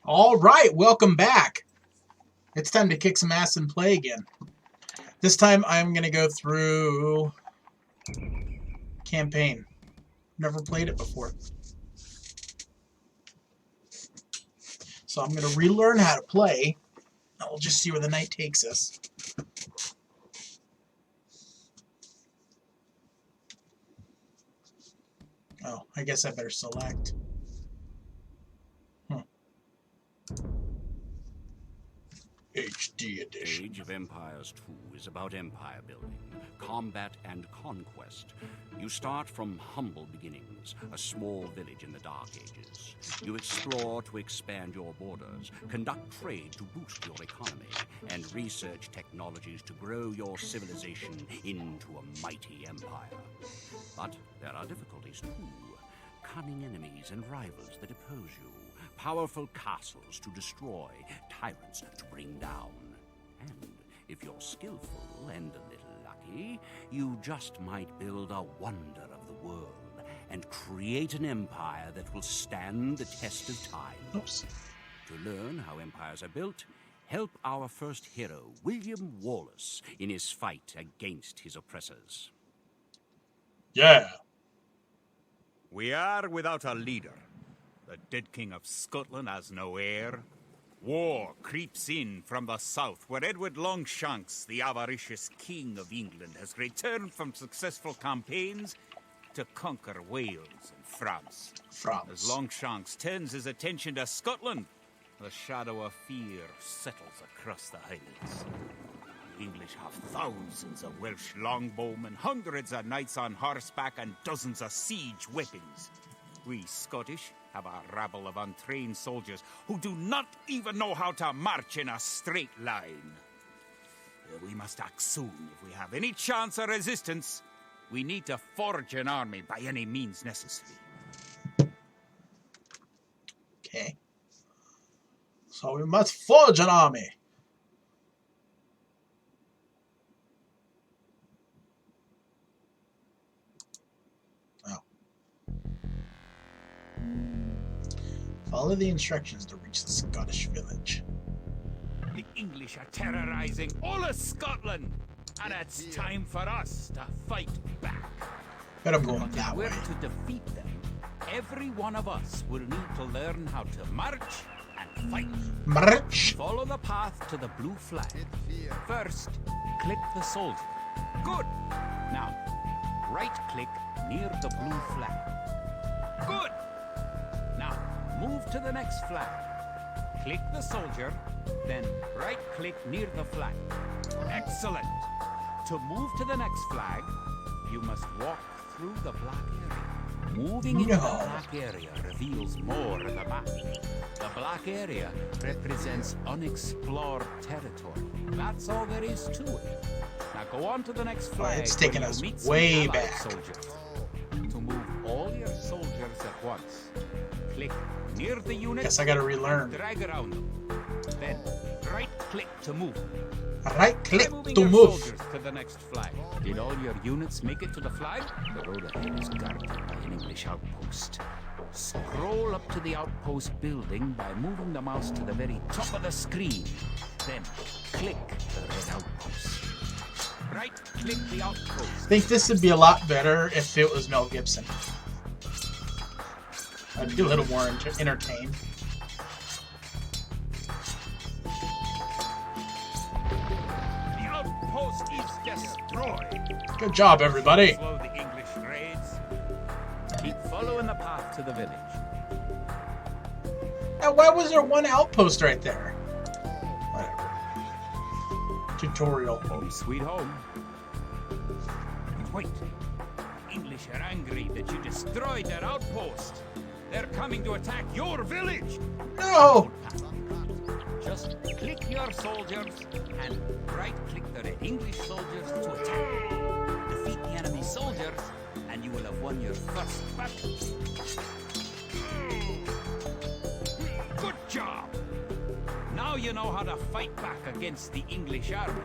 All right, welcome back. It's time to kick some ass and play again. This time I'm going to go through campaign. Never played it before. So I'm going to relearn how to play. And we'll just see where the night takes us. Oh, I guess I better select. HD edition. Age of Empires 2 is about empire building, combat, and conquest. You start from humble beginnings, a small village in the Dark Ages. You explore to expand your borders, conduct trade to boost your economy, and research technologies to grow your civilization into a mighty empire. But there are difficulties too. Cunning enemies and rivals that oppose you. Powerful castles to destroy, tyrants to bring down. And if you're skillful and a little lucky, you just might build a wonder of the world and create an empire that will stand the test of time. Oops. To learn how empires are built, help our first hero, William Wallace, in his fight against his oppressors. Yeah. We are without a leader. The dead king of Scotland has no heir. War creeps in from the south, where Edward Longshanks, the avaricious king of England, has returned from successful campaigns to conquer Wales and France. As Longshanks turns his attention to Scotland, the shadow of fear settles across the Highlands. The English have thousands of Welsh longbowmen, hundreds of knights on horseback, and dozens of siege weapons. We Scottish have a rabble of untrained soldiers who do not even know how to march in a straight line. We must act soon if we have any chance of resistance. We need to forge an army by any means necessary. Okay. So we must forge an army. Follow the instructions to reach the Scottish village. The English are terrorizing all of Scotland, and it's time for us to fight back. But I'm going that But way. if we're to defeat them, every one of us will need to learn how to march and fight. March. Follow the path to the blue flag. First, click the soldier. Good. Now, right-click near the blue flag. Good. Now, move to the next flag. Click the soldier, then right-click near the flag. Excellent. To move to the next flag, you must walk through the black area. Moving into the black area reveals more of the map. The black area represents unexplored territory. That's all there is to it. Now go on to the next flag. It's taking where us you'll meet some way allied back. soldiers. To move all your soldiers at once, click near the unit. Guess I gotta relearn. Drag around them. Then right-click to move. Right click Try moving to your move. soldiers to the next flag. Did all your units make it to the flag? The road ahead is guarded by an English outpost. Scroll up to the outpost building by moving the mouse to the very top of the screen. Then click the red outpost. Right-click the outpost. I think this would be a lot better if it was Mel Gibson. I'd be a little more entertained. The outpost is destroyed. Good job, everybody. Slow the English raids. Keep following the path to the village. Now, why was there one outpost right there? Whatever. Tutorial. Home sweet home. Wait. The English are angry that you destroyed their outpost. They're coming to attack your village. No! Just click your soldiers and right-click the English soldiers to attack. Defeat the enemy soldiers, and you will have won your first battle. Good job! Now you know how to fight back against the English army.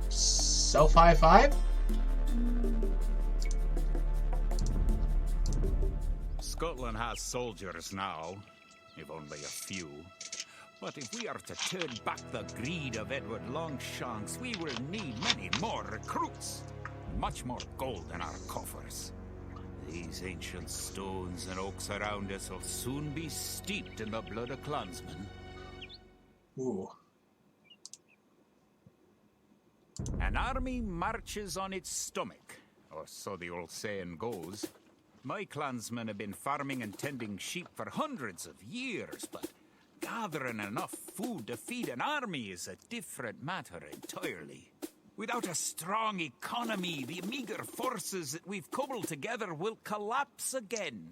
Self high five? Scotland has soldiers now, if only a few. But if we are to turn back the greed of Edward Longshanks, we will need many more recruits. Much more gold in our coffers. These ancient stones and oaks around us will soon be steeped in the blood of clansmen. Ooh. An army marches on its stomach, or so the old saying goes. My clansmen have been farming and tending sheep for hundreds of years, but gathering enough food to feed an army is a different matter entirely. Without a strong economy, the meager forces that we've cobbled together will collapse again.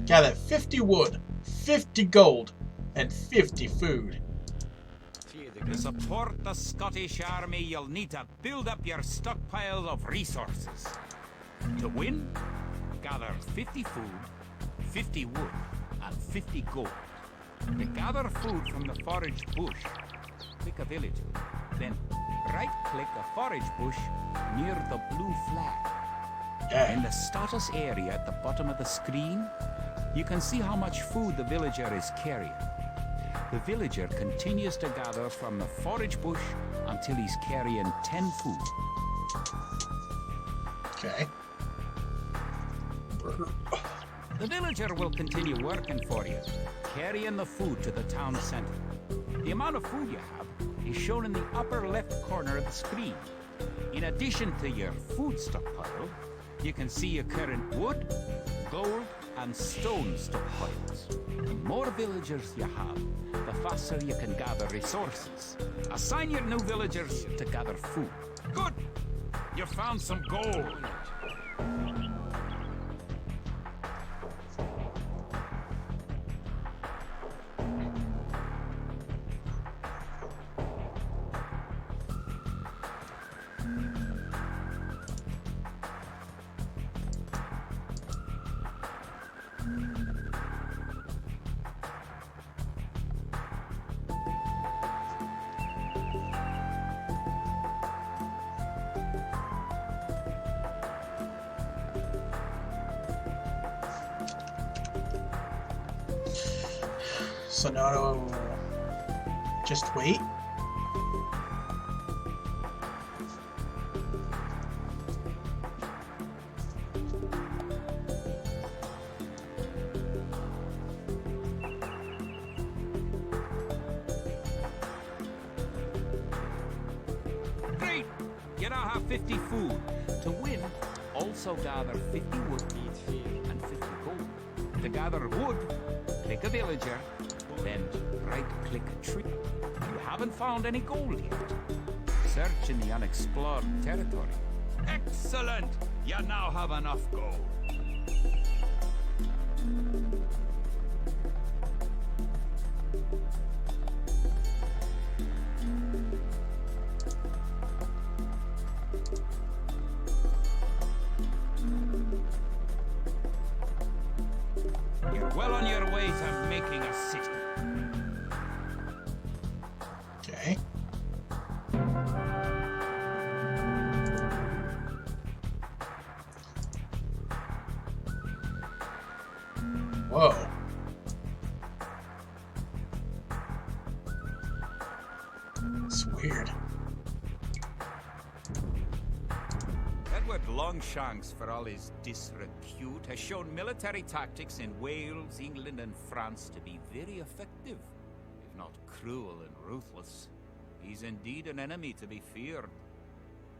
Gather 50 wood, 50 gold, and 50 food. To support the Scottish army, you'll need to build up your stockpile of resources. To win, gather 50 food, 50 wood, and 50 gold. To gather food from the forage bush, click a village. Then right-click a forage bush near the blue flag. In the status area at the bottom of the screen, you can see how much food the villager is carrying. The villager continues to gather from the forage bush until he's carrying 10 food. Okay. The villager will continue working for you, carrying the food to the town center. The amount of food you have is shown in the upper left corner of the screen. In addition to your food stockpile, you can see your current wood, gold, and stone stockpiles. The more villagers you have, the faster you can gather resources. Assign your new villagers to gather food. Good! You found some gold. So now, just wait. Great! You now have 50 food. To win, also gather 50 wood and 50 gold. To gather wood, click a villager, then right-click a tree. You haven't found any gold yet. Search in the unexplored territory. Excellent! You now have enough gold. You're well on your way to making a city. Okay. Whoa. It's weird. Edward Longshanks, for all his disrepute, has shown military tactics in Wales, England, and France to be very effective, if not cruel and ruthless. He's indeed an enemy to be feared.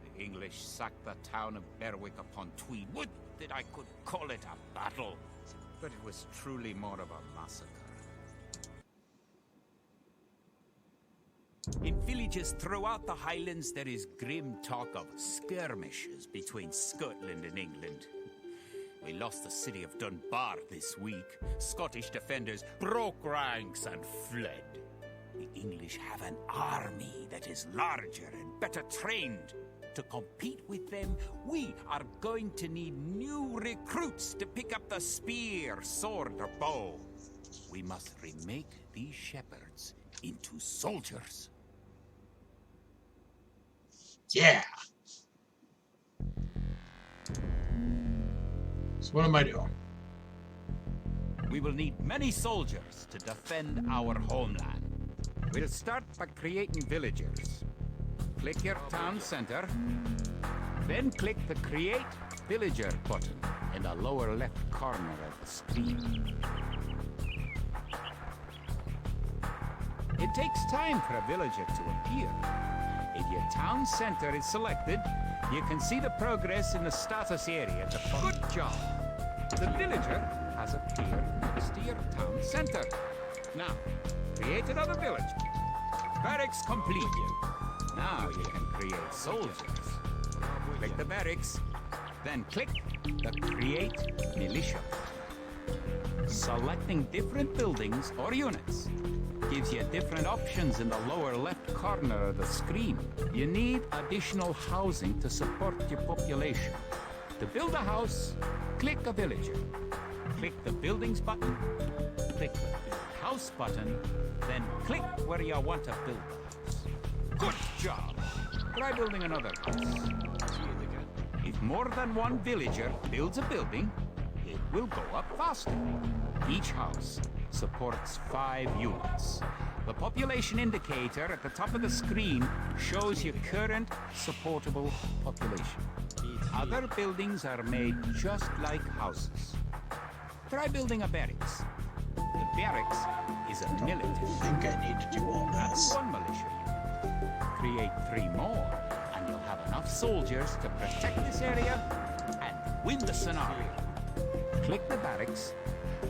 The English sacked the town of Berwick upon Tweed. Would that I could call it a battle, but it was truly more of a massacre. In villages throughout the Highlands, there is grim talk of skirmishes between Scotland and England. We lost the city of Dunbar this week. Scottish defenders broke ranks and fled. The English have an army that is larger and better trained. To compete with them, we are going to need new recruits to pick up the spear, sword, or bow. We must remake these shepherds into soldiers. So what am I doing? We will need many soldiers to defend our homeland. We'll start by creating villagers. Click your town center, then click the Create Villager button in the lower left corner of the screen. It takes time for a villager to appear. If your town center is selected, you can see the progress in the status area at the bottom. Good job! The villager has appeared next to your town center. Now, create another village. Barracks complete. Now you can create soldiers. Click the barracks, then click the Create Militia. Selecting different buildings or units gives you different options in the lower left corner of the screen. You need additional housing to support your population. To build a house, click a villager. Click the Buildings button, click the Build House button, then click where you want to build the house. Good job! Try building another house. If more than one villager builds a building, it will go up faster. Each house supports 5 units. The population indicator at the top of the screen shows your current supportable population. Other buildings are made just like houses. Try building a barracks. The barracks is a military. I think I need to do all this. One militia unit. Create 3 more, and you'll have enough soldiers to protect this area and win the scenario. Click the barracks,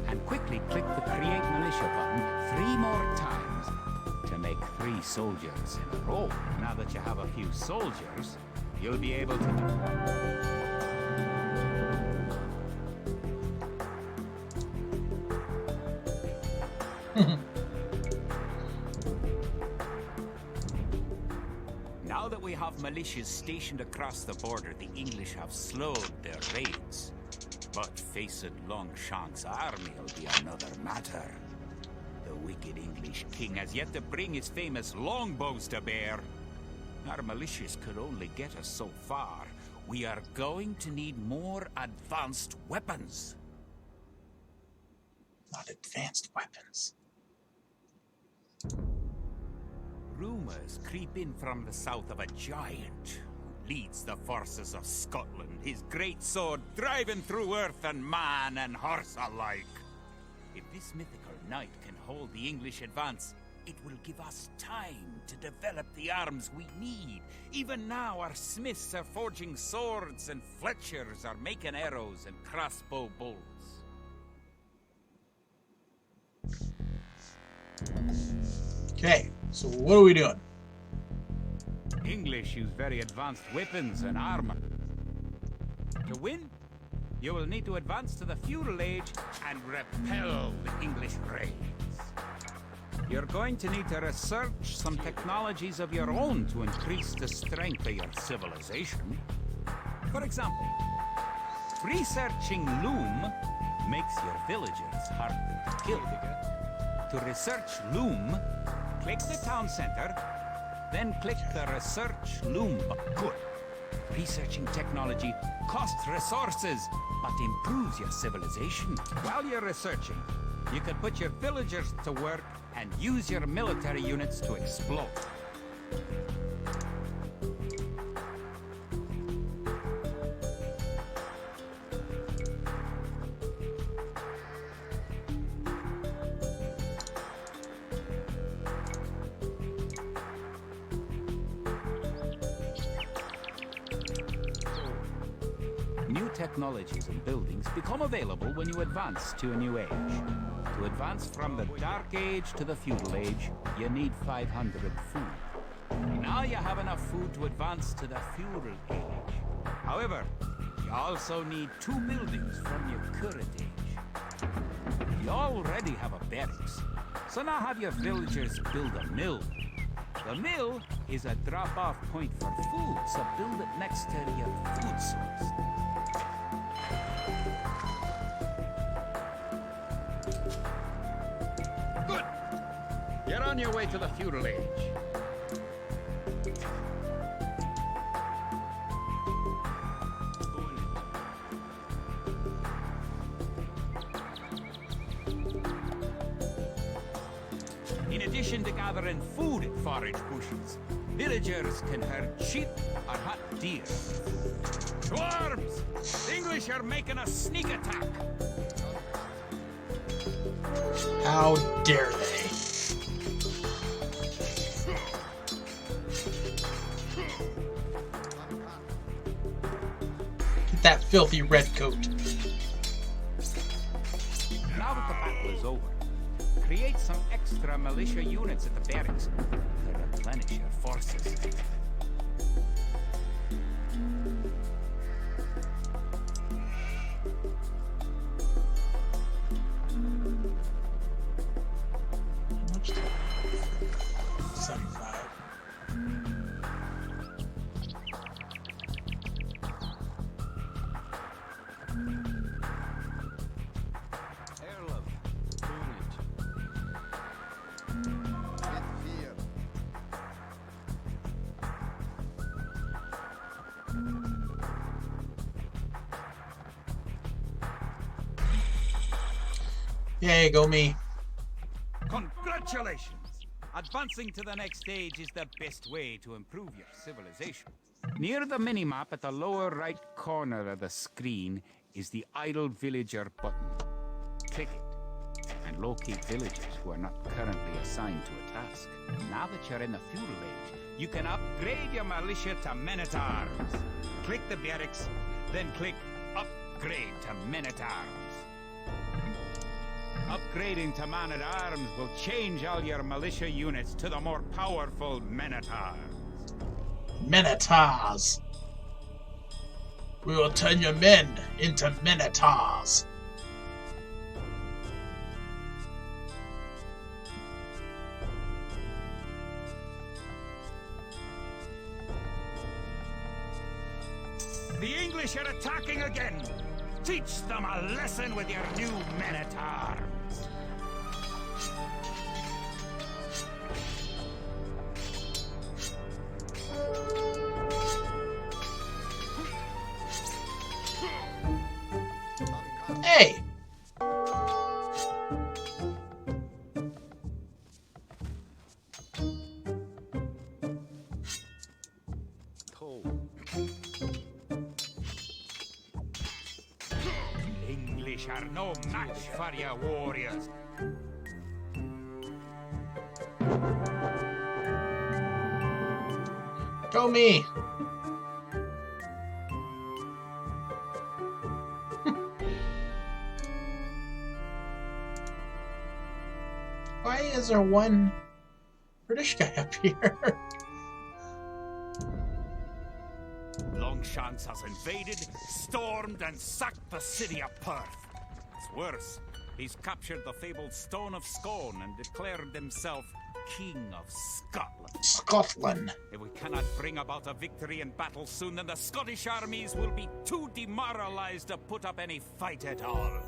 and quickly click the Create Militia button 3 more times to make 3 soldiers in a row. Now that you have a few soldiers, you'll be able to... Now that we have militias stationed across the border, the English have slowed their raids. But facing Longshank's army will be another matter. The wicked English king has yet to bring his famous longbows to bear. Our militias could only get us so far. We are going to need more advanced weapons. Not advanced weapons. Rumors creep in from the south of a giant who leads the forces of Scotland, his great sword driving through earth and man and horse alike. If this mythical knight can hold the English advance, it will give us time to develop the arms we need. Even now, our smiths are forging swords and fletchers are making arrows and crossbow bolts. Okay, so what are we doing? English use very advanced weapons and armor. To win, you will need to advance to the feudal age and repel the English raids. You're going to need to research some technologies of your own to increase the strength of your civilization. For example, researching loom makes your villagers harder to kill. To research loom, click the town center, then click the Research Loom button. Good. Researching technology costs resources, but improves your civilization. While you're researching, you can put your villagers to work and use your military units to explode. New technologies and buildings become available when you advance to a new age. To advance from the Dark Age to the Feudal Age, you need 500 food. Now you have enough food to advance to the Feudal Age. However, you also need 2 buildings from your current age. You already have a barracks, so now have your villagers build a mill. The mill is a drop-off point for food, so build it next to your food source. Good! You're on your way to the feudal age. In addition to gathering food at forage bushes, villagers can herd sheep or hunt deer. To arms! The English are making a sneak attack! How dare they? Get that filthy redcoat. Now that the battle is over, create some extra militia units at the barracks to replenish your forces. How much time? 75. Yay, go me. Congratulations! Advancing to the next stage is the best way to improve your civilization. Near the minimap at the lower right corner of the screen is the idle villager button. Click it and locate villagers who are not currently assigned to a task. Now that you're in the feudal age, you can upgrade your militia to men-at-arms. Click the barracks, then click Upgrade to Men-at-Arms. Upgrading to man-at-arms will change all your militia units to the more powerful men-at-arms. Minotaurs. We will turn your men into minotaurs. The English are attacking again! Teach them a lesson with your new men-at-arms! Hey! English are no match for your warriors. Go me! Why is there one British guy up here? Longshanks has invaded, stormed, and sacked the city of Perth. It's worse. He's captured the fabled Stone of Scone and declared himself King of Scotland. Scotland. If we cannot bring about a victory in battle soon, then the Scottish armies will be too demoralized to put up any fight at all.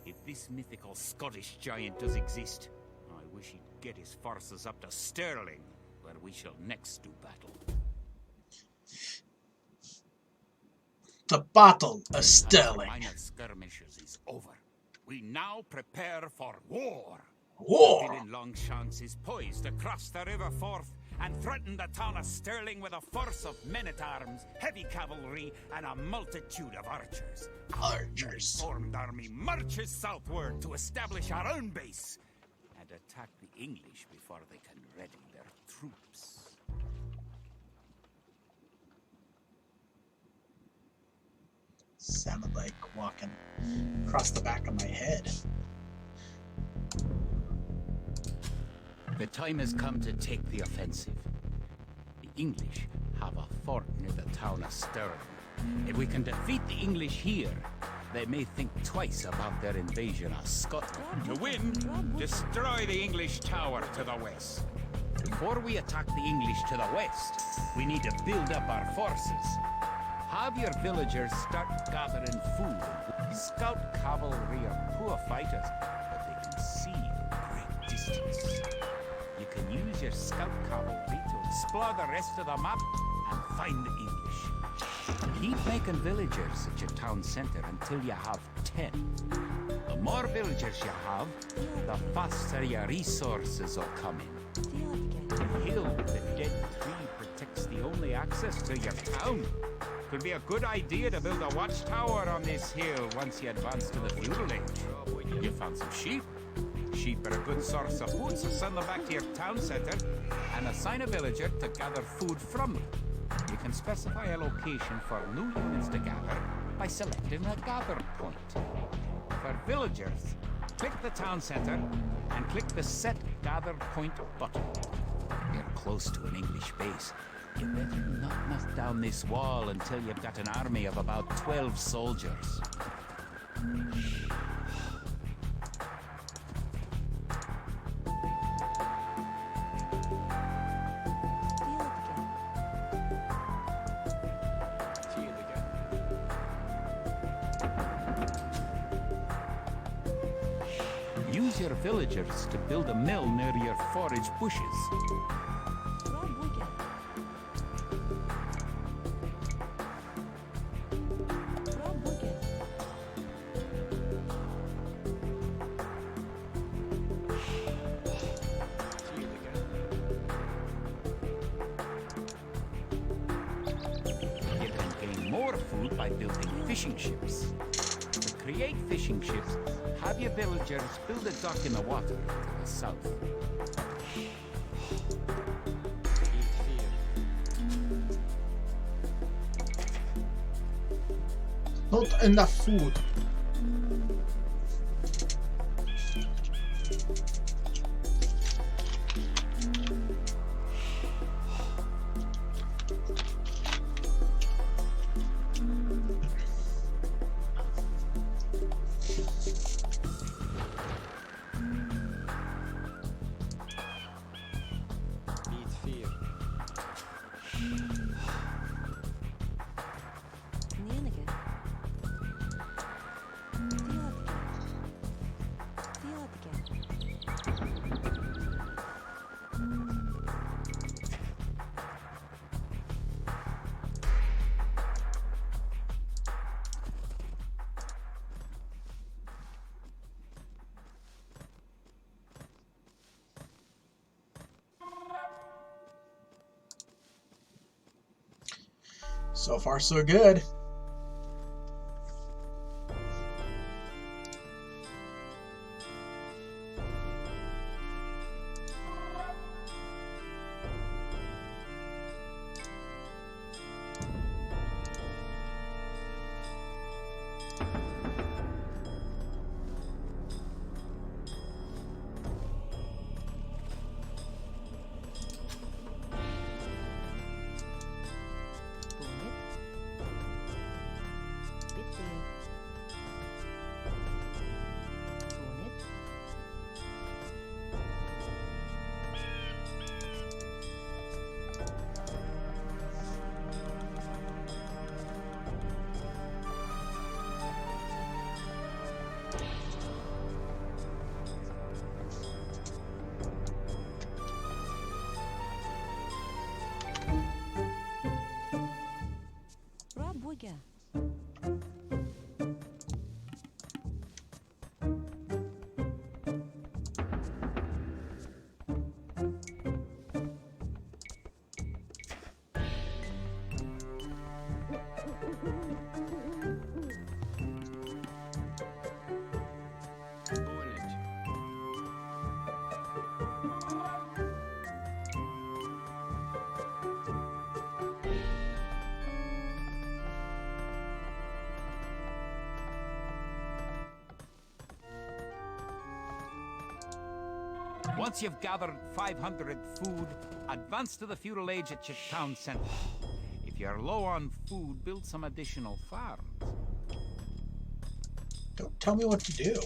If this mythical Scottish giant does exist, I wish he'd get his forces up to Stirling, where we shall next do battle. The Battle of The Stirling. minor skirmishes is over. We now prepare for war. War! Villain Longshanks is poised to cross the River Forth and threaten the town of Stirling with a force of men-at-arms, heavy cavalry, and a multitude of archers. Archers. Our formed army marches southward to establish our own base and attack the English before they can ready their troops. Sounded like walking across the back of my head. The time has come to take the offensive. The English have a fort near the town of Stirling. If we can defeat the English here, they may think twice about their invasion of Scotland. To win, destroy the English tower to the west. Before we attack the English to the west, we need to build up our forces. Have your villagers start gathering food. Scout cavalry are poor fighters, but they can see a great distance. You can use your scout cavalry to explore the rest of the map and find the English. Keep making villagers at your town center until you have 10. The more villagers you have, the faster your resources will come in. The hill with the dead tree protects the only access to your town. Could be a good idea to build a watchtower on this hill once you advance to the feudal age. You found some sheep. Sheep are a good source of food, so send them back to your town center and assign a villager to gather food from them. You can specify a location for new units to gather by selecting a gather point. For villagers, click the town center and click the Set Gather Point button. You're close to an English base. You better not knock down this wall until you've got an army of about 12 soldiers. Use your villagers to build a mill near your forage bushes. You can gain more food by building fishing ships. To create fishing ships, have your villagers build a dock in the water to the south. Not enough food. So far, so good. Once you've gathered 500 food, advance to the feudal age at your town center. If you're low on food, build some additional farms. Don't tell me what to do.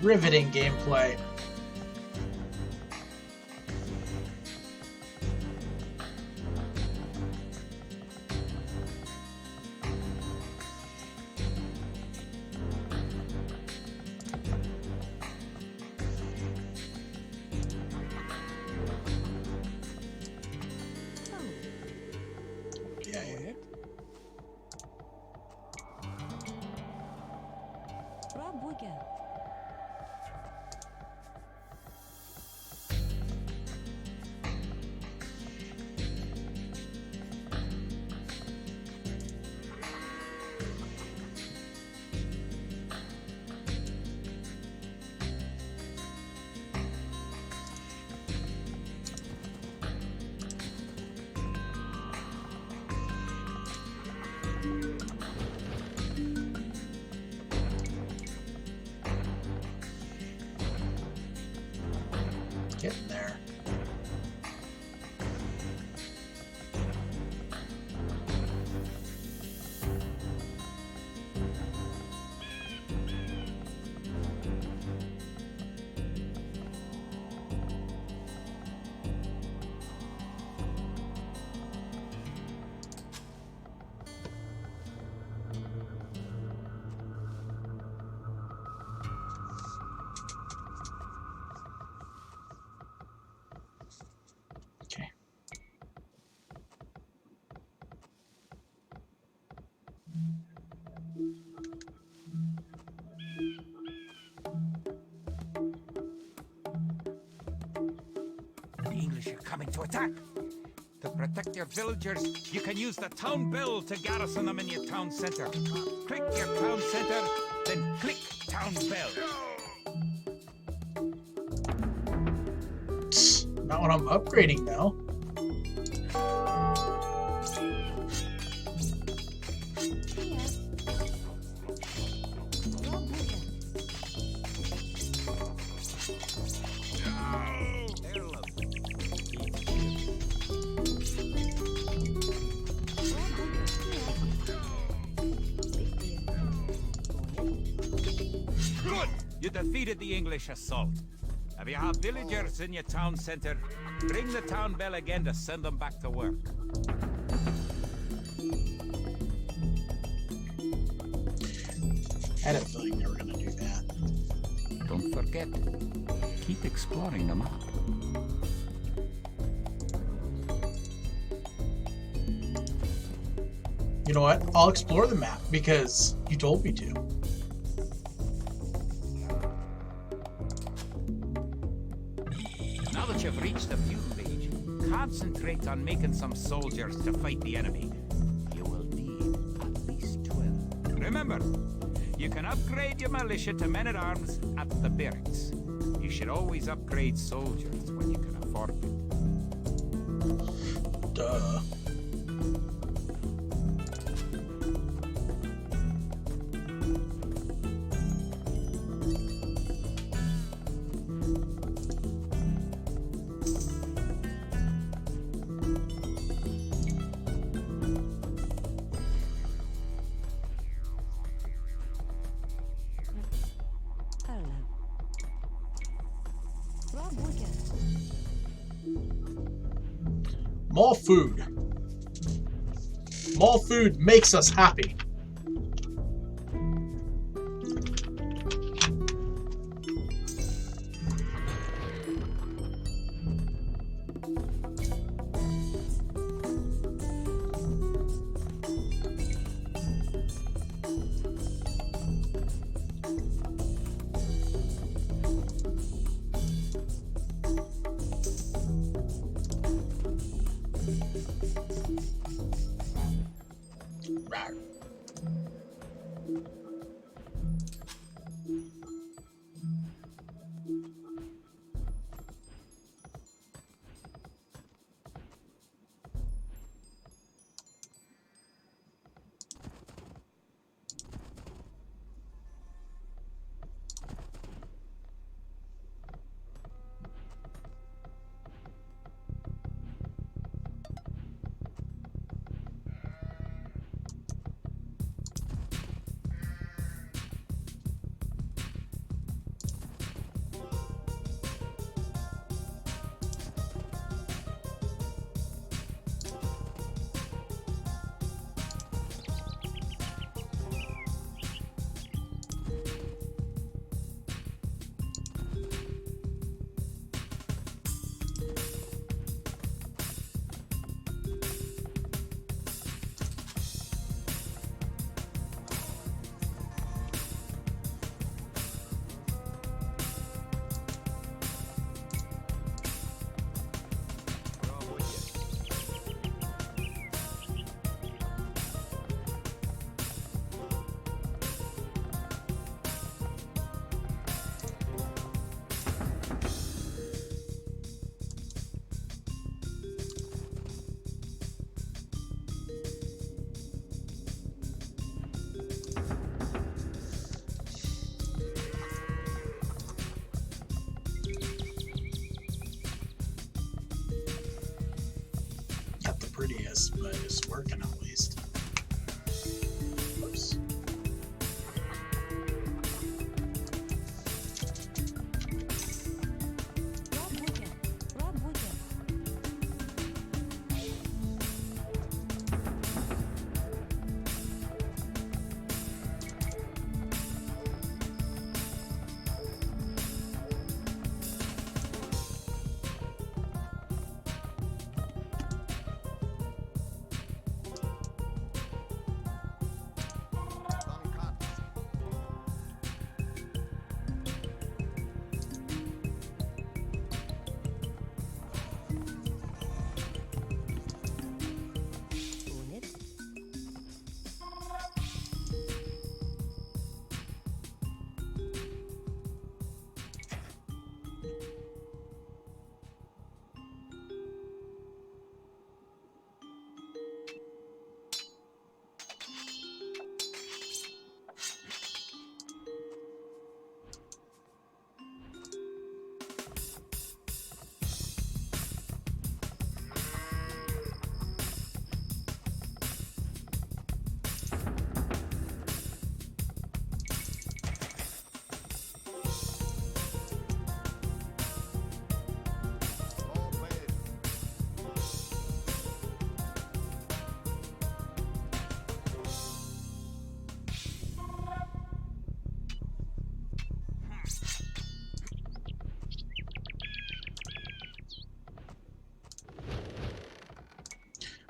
Riveting gameplay. Getting there. Okay. The English are coming to attack. To protect your villagers, you can use the town bell to garrison them in your town center. Click your town center, then click town bell. Not what I'm upgrading now. Good! You defeated the English assault. If you have villagers in your town center, ring the town bell again to send them back to work. I had a feeling they were going to do that. Don't forget, keep exploring the map. You know what? I'll explore the map because you told me to. Now that you've reached the feudal age, concentrate on making some soldiers to fight the enemy. You will need at least 12. Remember, you can upgrade your militia to men-at-arms at the barracks. You should always upgrade soldiers when you can afford it. Duh. More food. More food makes us happy. this, but it's working at least. Oops.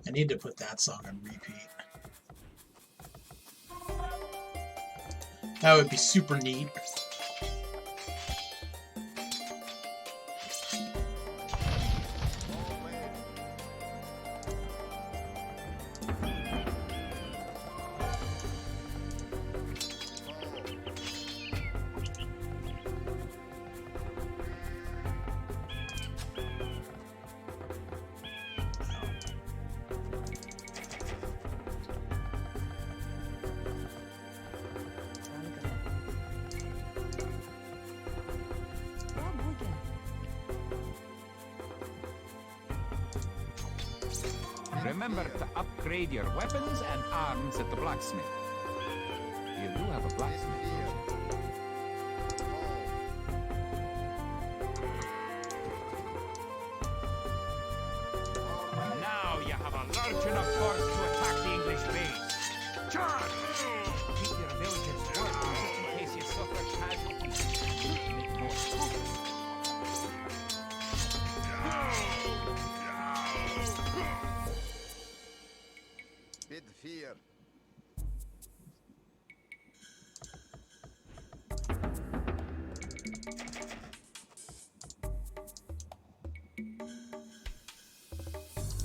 I need to put that song on repeat. That would be super neat. Remember to upgrade your weapons and arms at the blacksmith. You do have a blacksmith. Now you have a large enough force to attack the English base. Charge! Keep your villagers working just in case you suffer casualties. Make more profit. Bid fear.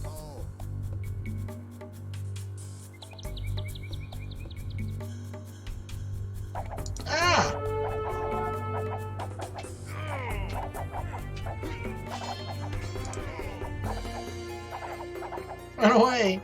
Oh. Ah! Run away!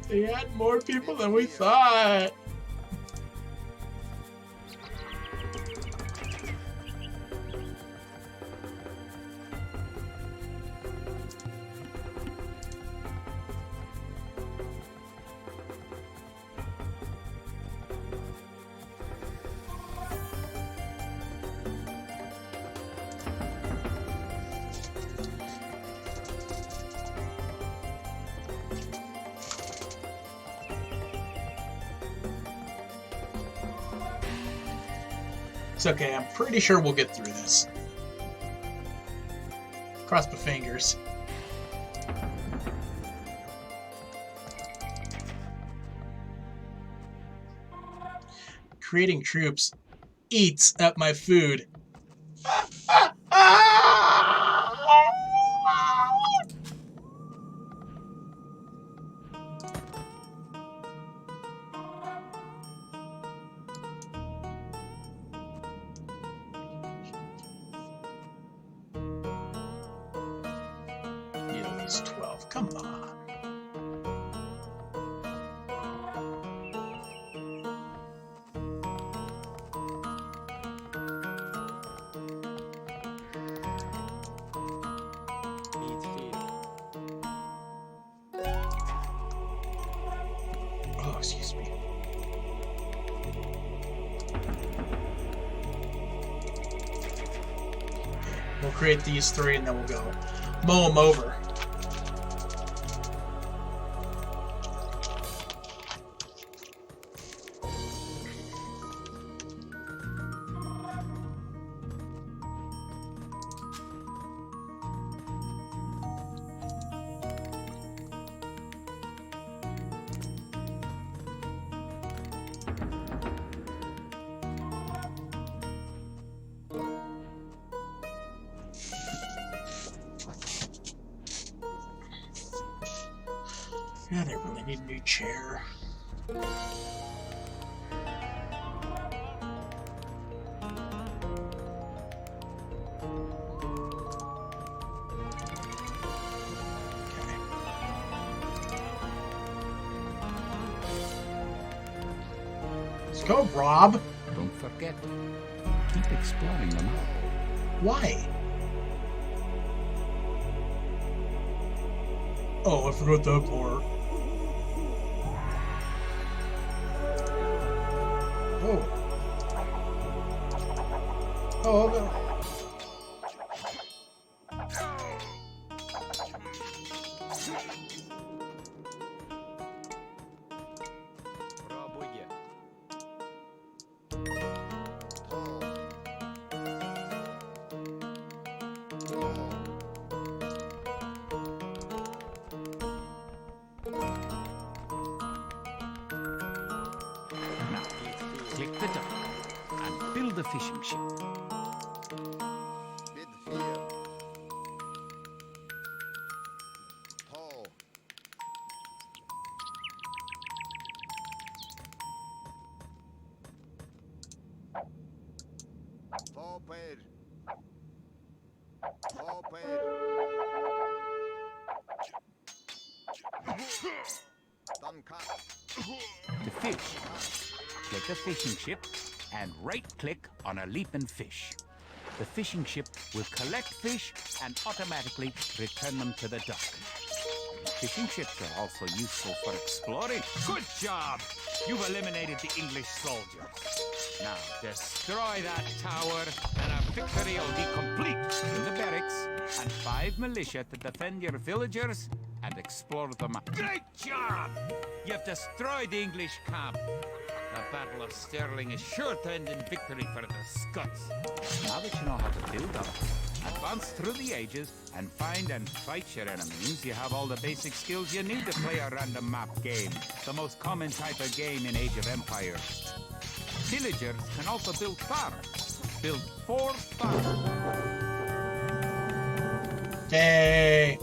They had more people than we thought. It's okay, I'm pretty sure we'll get through this. Cross my fingers. Creating troops eats up my food. These 12. Come on. Oh, excuse me. We'll create these 3 and then we'll go mow them over. Yeah, they really need a new chair. Let's go, Rob. Don't forget, keep exploring the map. Why? Oh, I forgot that part. Oh. Oh, okay. Click the dock and build a fishing ship. Bid fear. Tall. Forward. Forward. Done cut. To fish, click a fishing ship and right-click on a leaping fish. The fishing ship will collect fish and automatically return them to the dock. Fishing ships are also useful for exploring. Good job! You've eliminated the English soldiers. Now destroy that tower and our victory will be complete. In the barracks and 5 militia to defend your villagers and explore the map. Great job! You've destroyed the English camp. The Battle of Stirling is sure to end in victory for the Scots. Now that you know how to build up, advance through the ages, and find and fight your enemies, you have all the basic skills you need to play a random map game, the most common type of game in Age of Empires. Villagers can also build farms. Build 4 farms. Yay!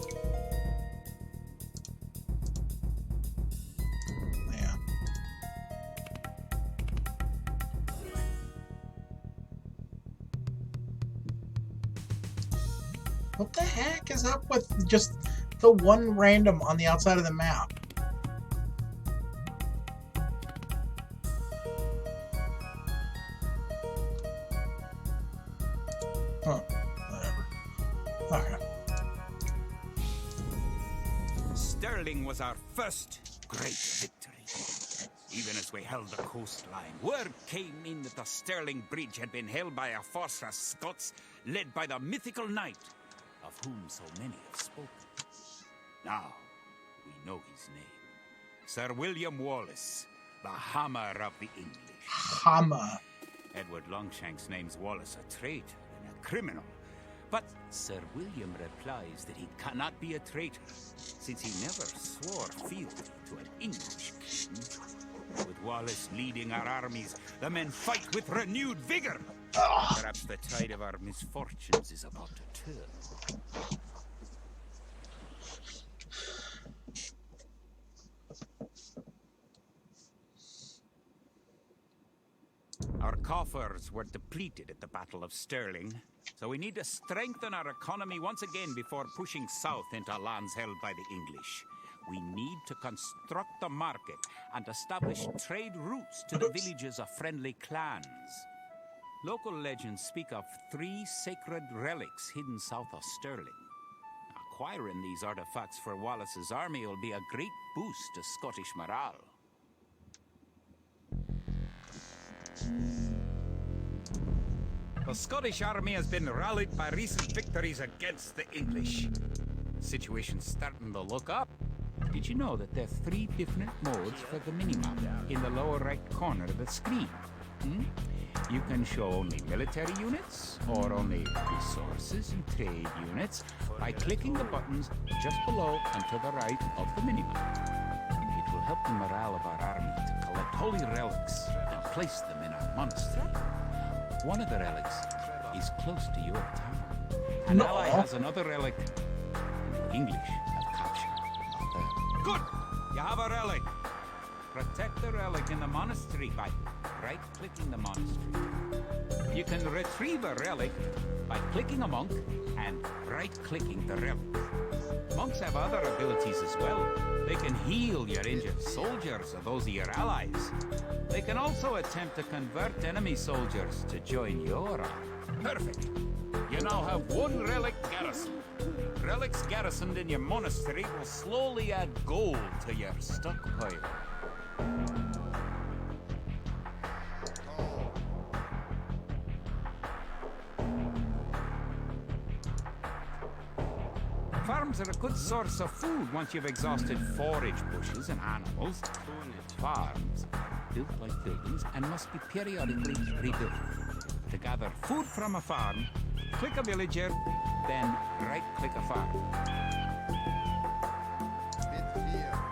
Yeah. What the heck is up with just the one random on the outside of the map? Huh. Whatever. Okay. Stirling was our first great victory. Even as we held the coastline, word came in that the Stirling Bridge had been held by a force of Scots led by the mythical knight, of whom so many have spoken. Now, we know his name. Sir William Wallace, the Hammer of the English. Hammer. Edward Longshanks names Wallace a traitor and a criminal. But Sir William replies that he cannot be a traitor, since he never swore fealty to an English king. With Wallace leading our armies, the men fight with renewed vigor. Perhaps the tide of our misfortunes is about to turn. Our coffers were depleted at the Battle of Stirling, so we need to strengthen our economy once again before pushing south into lands held by the English. We need to construct a market and establish trade routes to the villages of friendly clans. Local legends speak of 3 sacred relics hidden south of Stirling. Acquiring these artifacts for Wallace's army will be a great boost to Scottish morale. The Scottish army has been rallied by recent victories against the English. The situation's starting to look up. Did you know that there are 3 different modes for the minimap in the lower right corner of the screen? You can show only military units or only resources and trade units by clicking the buttons just below and to the right of the minimap. It will help the morale of our army to collect holy relics and place them in our monastery. One of the relics is close to your town. An ally has another relic, and the English have captured another. Good! You have a relic. Protect the relic in the monastery by right-clicking the monastery. You can retrieve a relic by clicking a monk and right-clicking the relic. Monks have other abilities as well. They can heal your injured soldiers or those of your allies. They can also attempt to convert enemy soldiers to join your army. Perfect. You now have 1 relic garrison. Relics garrisoned in your monastery will slowly add gold to your stockpile. Farms are a good source of food once you've exhausted forage bushes and animals. Farms are built like buildings and must be periodically rebuilt. To gather food from a farm, click a villager, then right-click a farm. Bit 4.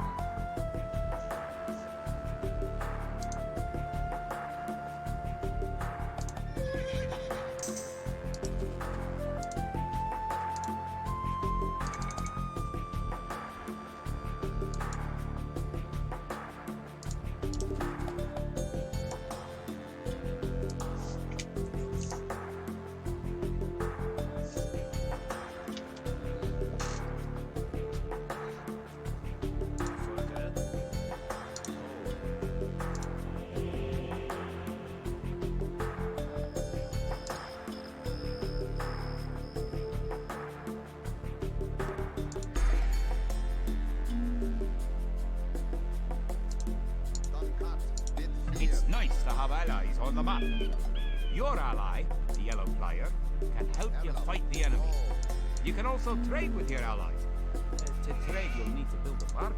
It's nice to have allies on the map. Your ally, the yellow player, can help you fight the enemy. You can also trade with your allies. To trade, you'll need to build a farm.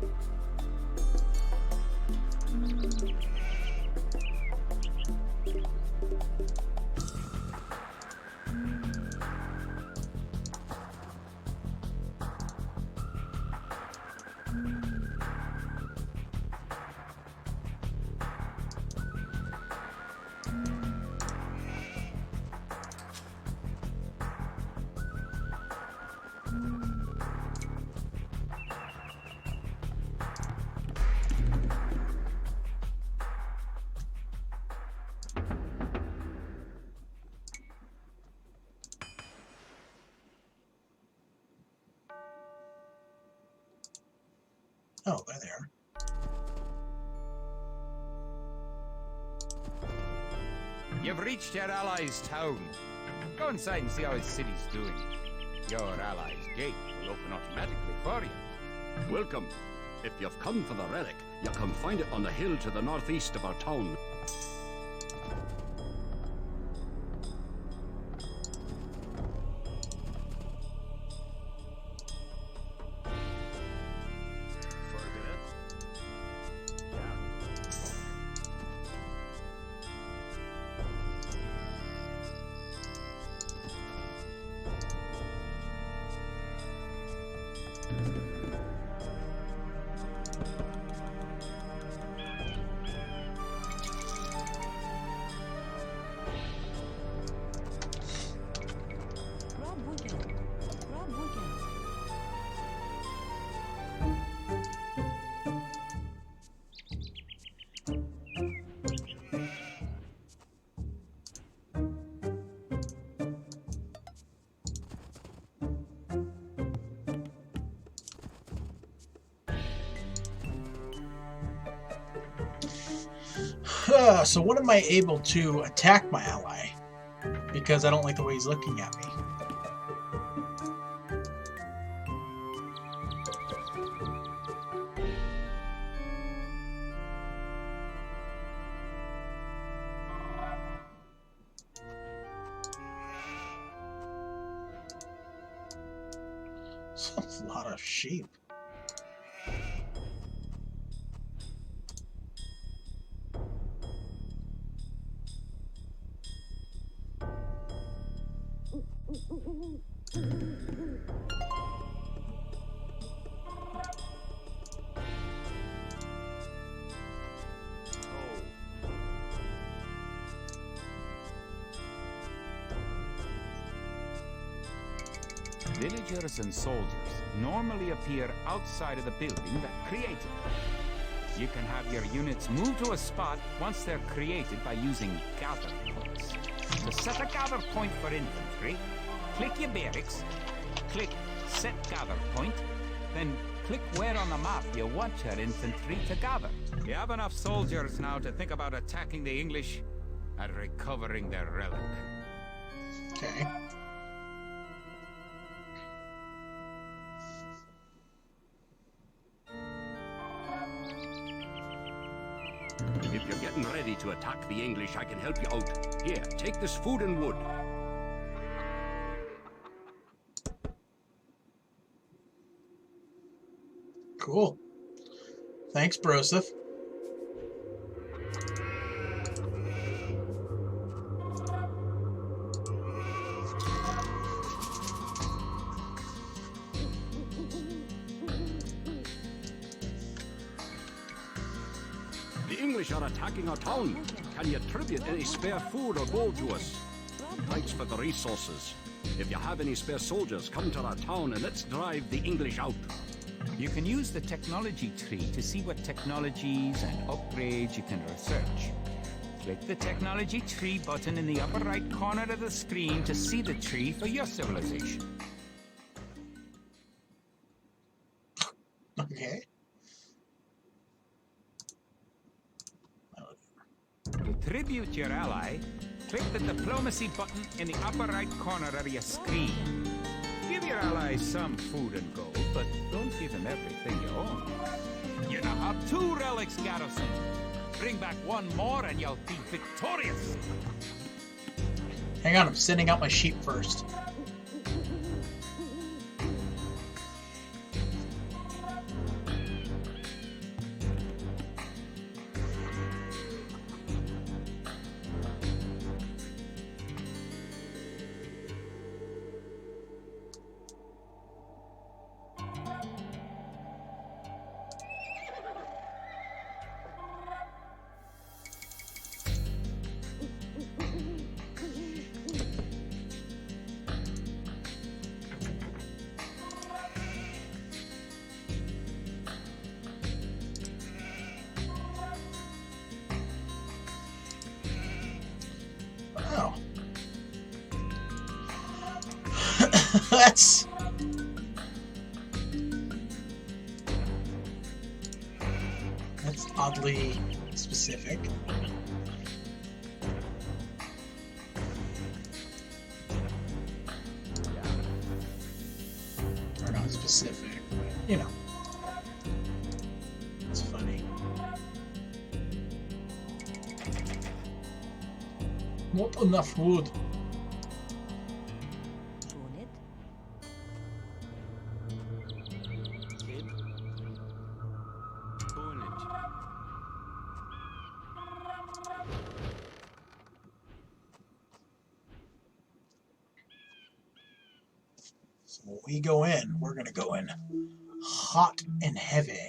Oh, there they are. You've reached your ally's town. Go inside and see how his city's doing. Your ally's gate will open automatically for you. Welcome. If you've come for the relic, you can find it on the hill to the northeast of our town. So when am I able to attack my ally? Because I don't like the way he's looking at me. That's a lot of sheep. Villagers and soldiers normally appear outside of the building that created them. You can have your units move to a spot once they're created by using gather points. To set a gather point for infantry, click your barracks, click Set Gather Point, then click where on the map you want your infantry to gather. You have enough soldiers now to think about attacking the English and recovering their relic. Okay. If you're getting ready to attack the English, I can help you out. Here, take this food and wood. Cool. Thanks, Broseph. The English are attacking our town. Can you attribute any spare food or gold to us? Thanks for the resources. If you have any spare soldiers, come to our town and let's drive the English out. You can use the technology tree to see what technologies and upgrades you can research. Click the technology tree button in the upper right corner of the screen to see the tree for your civilization. Okay. To tribute your ally, click the diplomacy button in the upper right corner of your screen. Give your ally some food and gold, but don't give him everything you own. You now have 2 relics, garrison. Bring back one more and you'll be victorious. Hang on, I'm sending out my sheep first. Oh. That's oddly specific. Or not specific, but you know. It's funny. Not enough wood. So when we go in, we're gonna go in hot and heavy.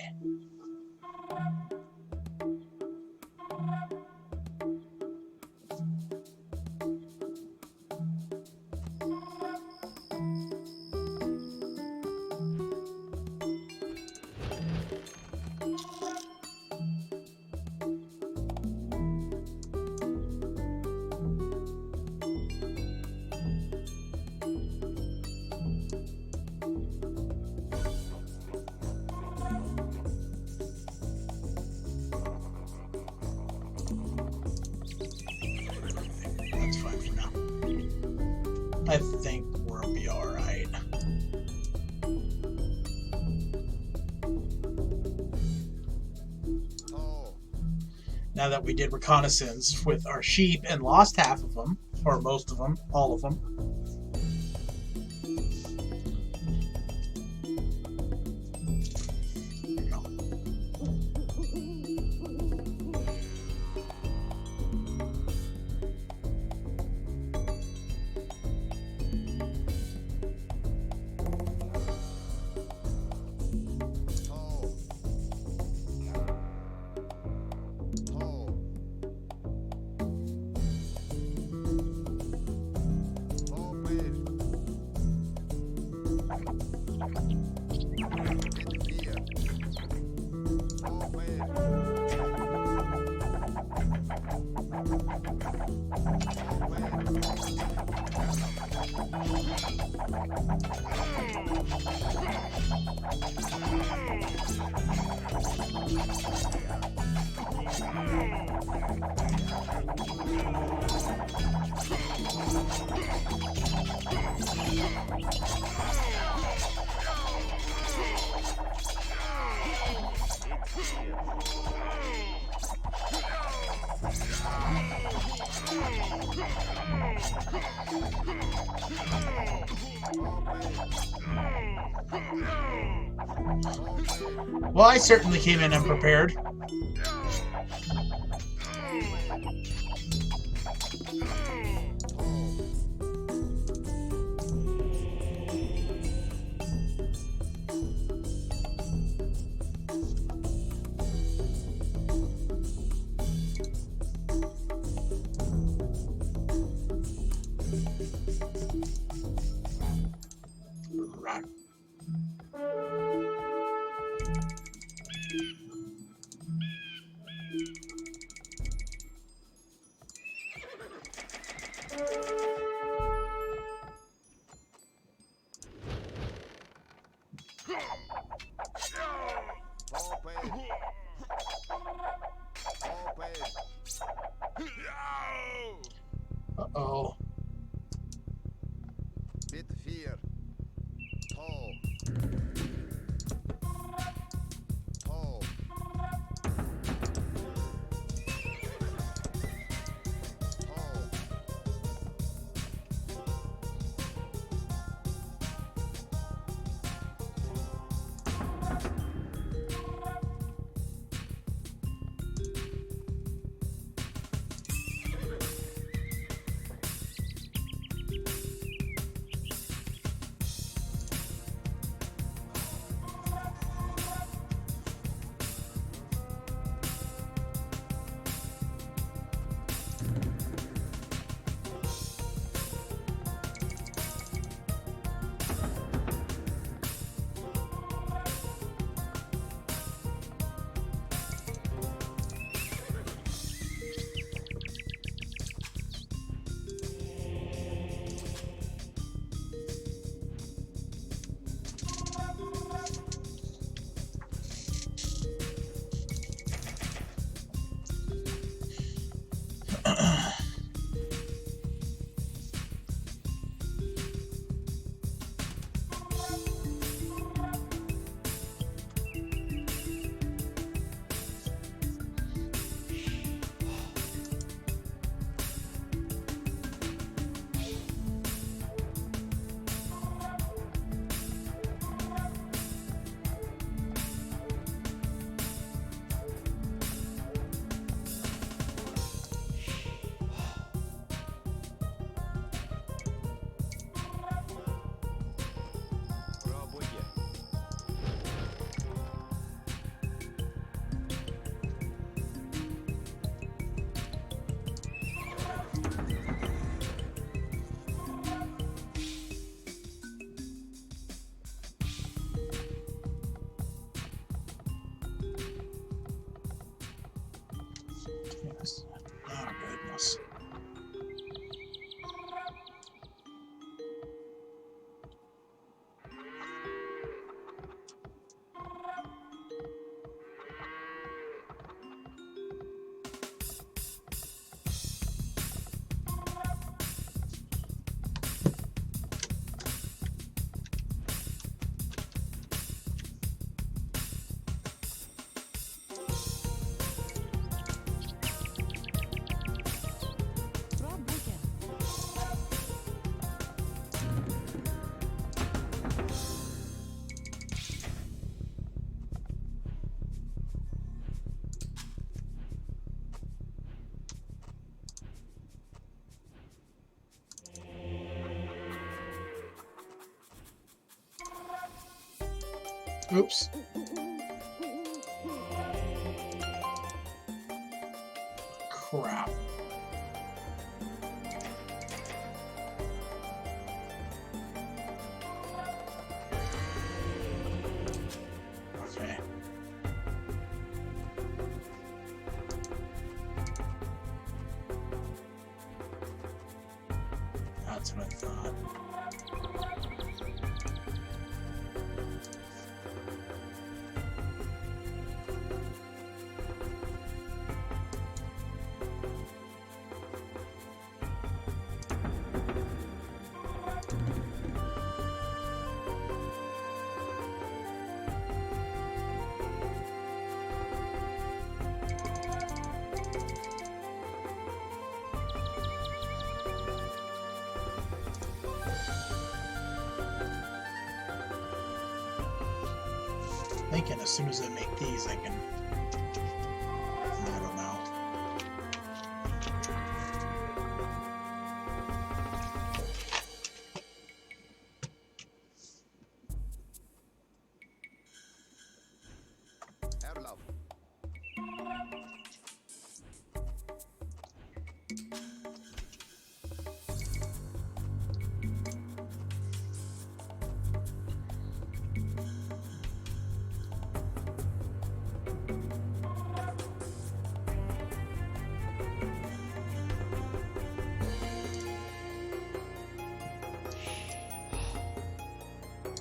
I think we'll be alright. Toe. Now that we did reconnaissance with our sheep and lost half of them, or most of them, all of them. There you go. Toe. Toe. Voorbeeld. Dit vier. Voorbeeld. Well, I certainly came in unprepared. Right. Voorbeeld. Voorbeeld. Uh-oh. Dit vier. Toe. Toe. Toe. Oops. Crap. Okay. That's what I thought. Thinking as soon as I make these, I can. I don't know. Erlaf.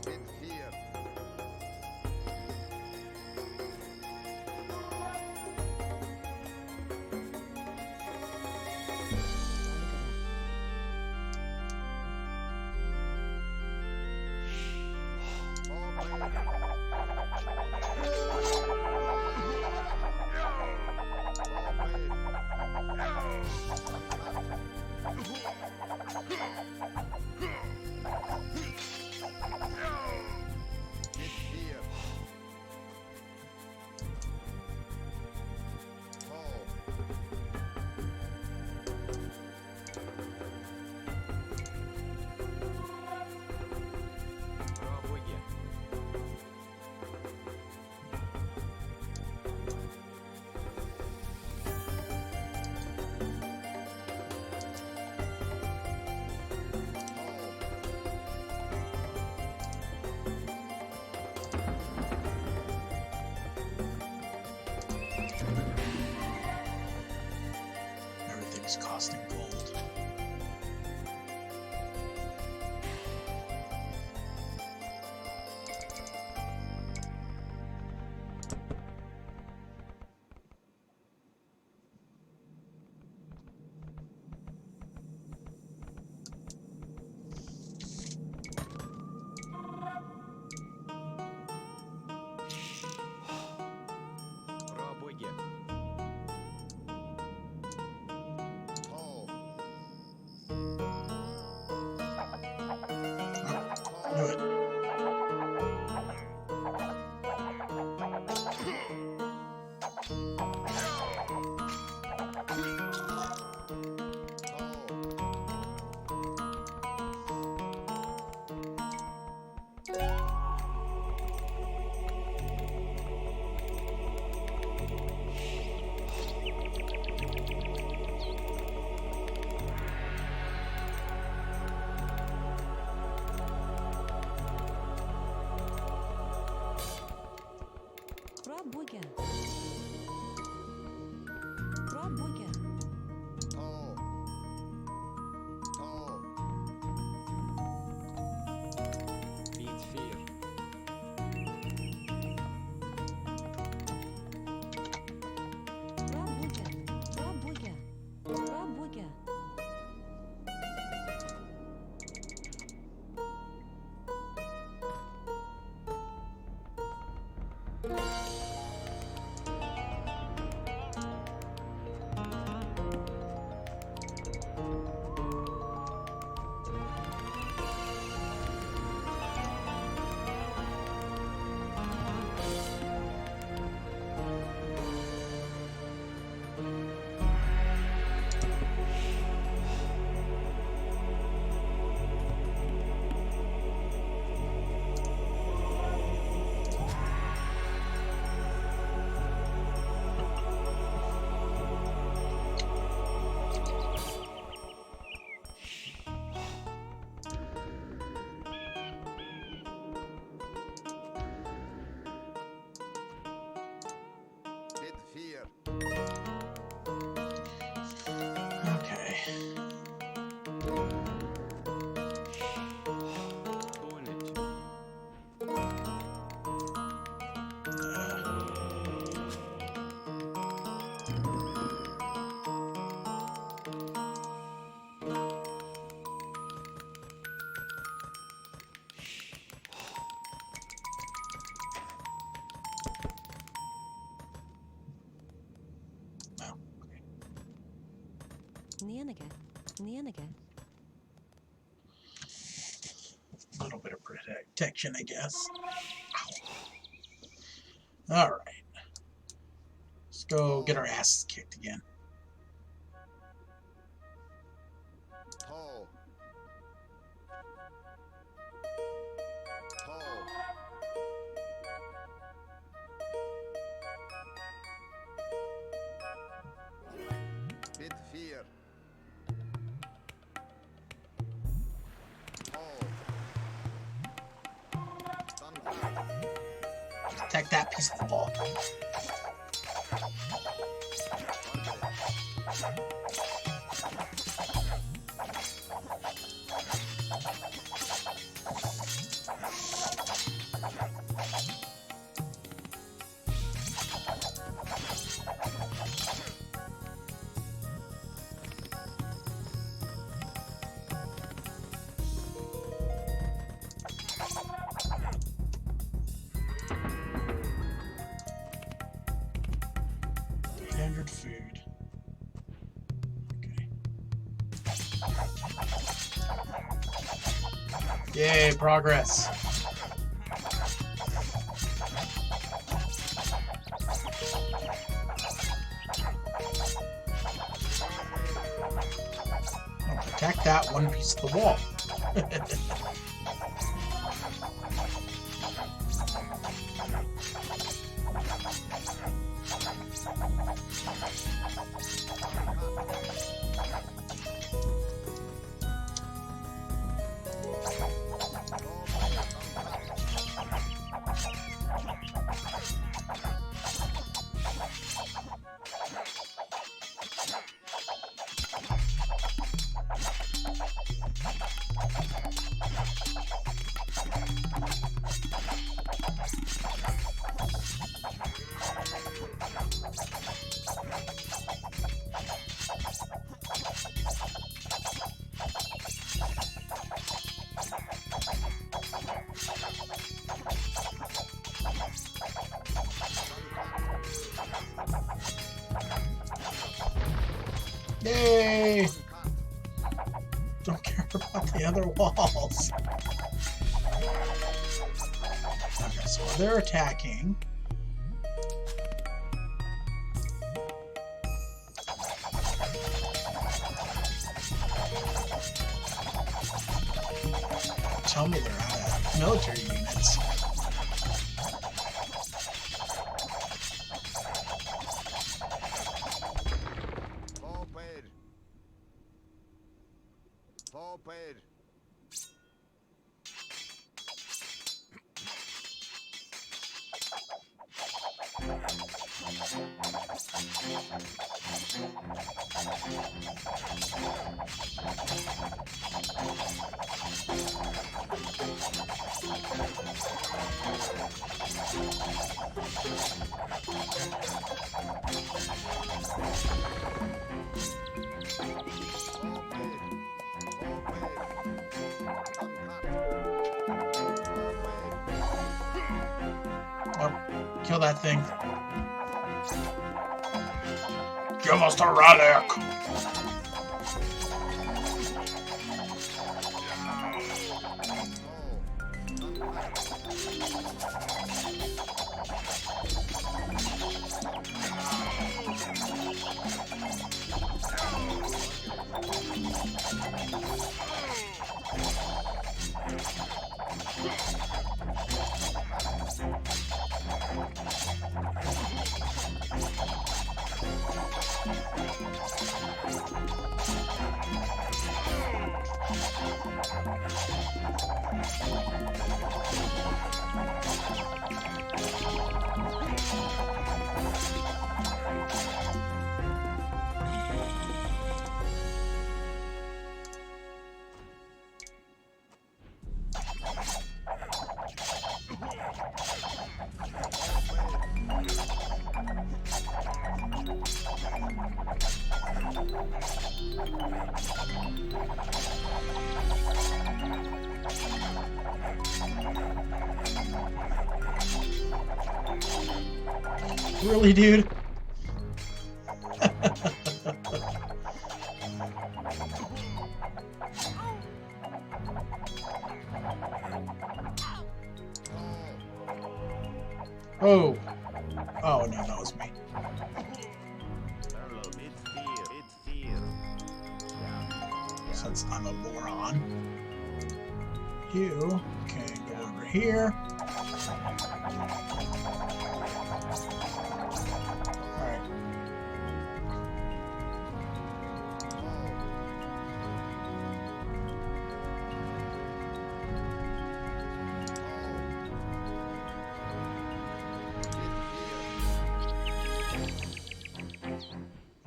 Mit vier. Mit vier. Oh. Пробуйте. Everything's costing gold. Пробуйте. Oh. Do it. Пробуйте. Пробуйте. Oh. Oh. Beat 4. Пробуйте. Пробуйте. Пробуйте. Nianaga. Nianaga. A little bit of protection, I guess. All right. Let's go get our asses kicked again. Toe. Toe. Bit fear. Toe. Suncut. Attack that piece of the ball. Standard food. Okay. Yay, progress. I'll protect that one piece of the wall. Yay! Don't care about the other walls. Okay, so while they're attacking, tell me they're out of military units. Forward. Oh, kill that thing. Give us the relic! Really, dude? Oh. Oh, no, that was me. Since I'm a moron. You can go over here. Alright.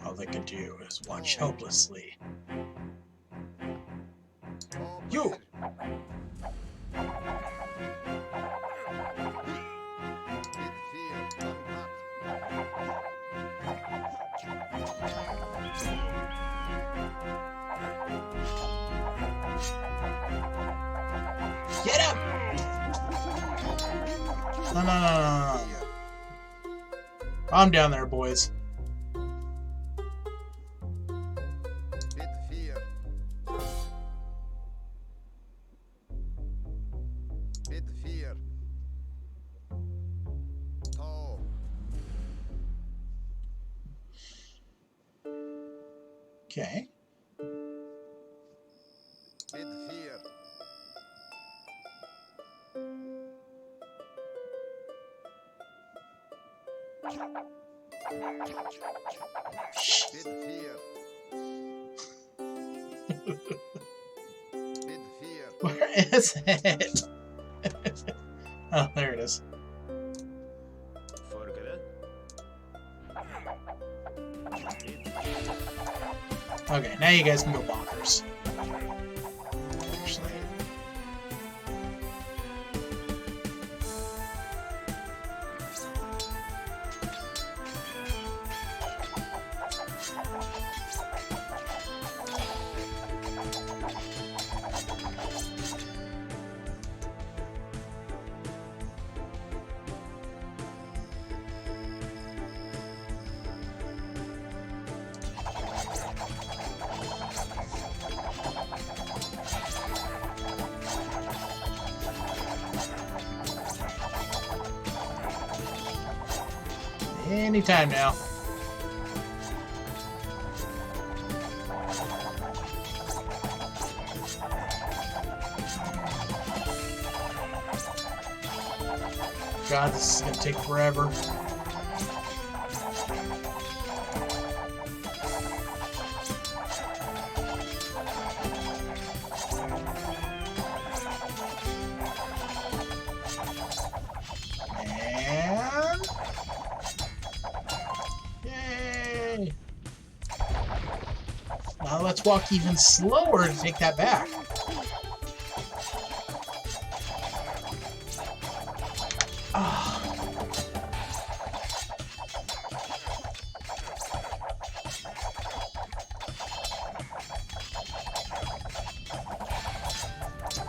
All they can do is watch helplessly. You! Get him! No. I'm down there, boys. Okay. Where is it? Oh, there it is. Okay, now you guys can go bonkers. Actually. Anytime now. God, this is gonna take forever. And yay! Now let's walk even slower to take that back.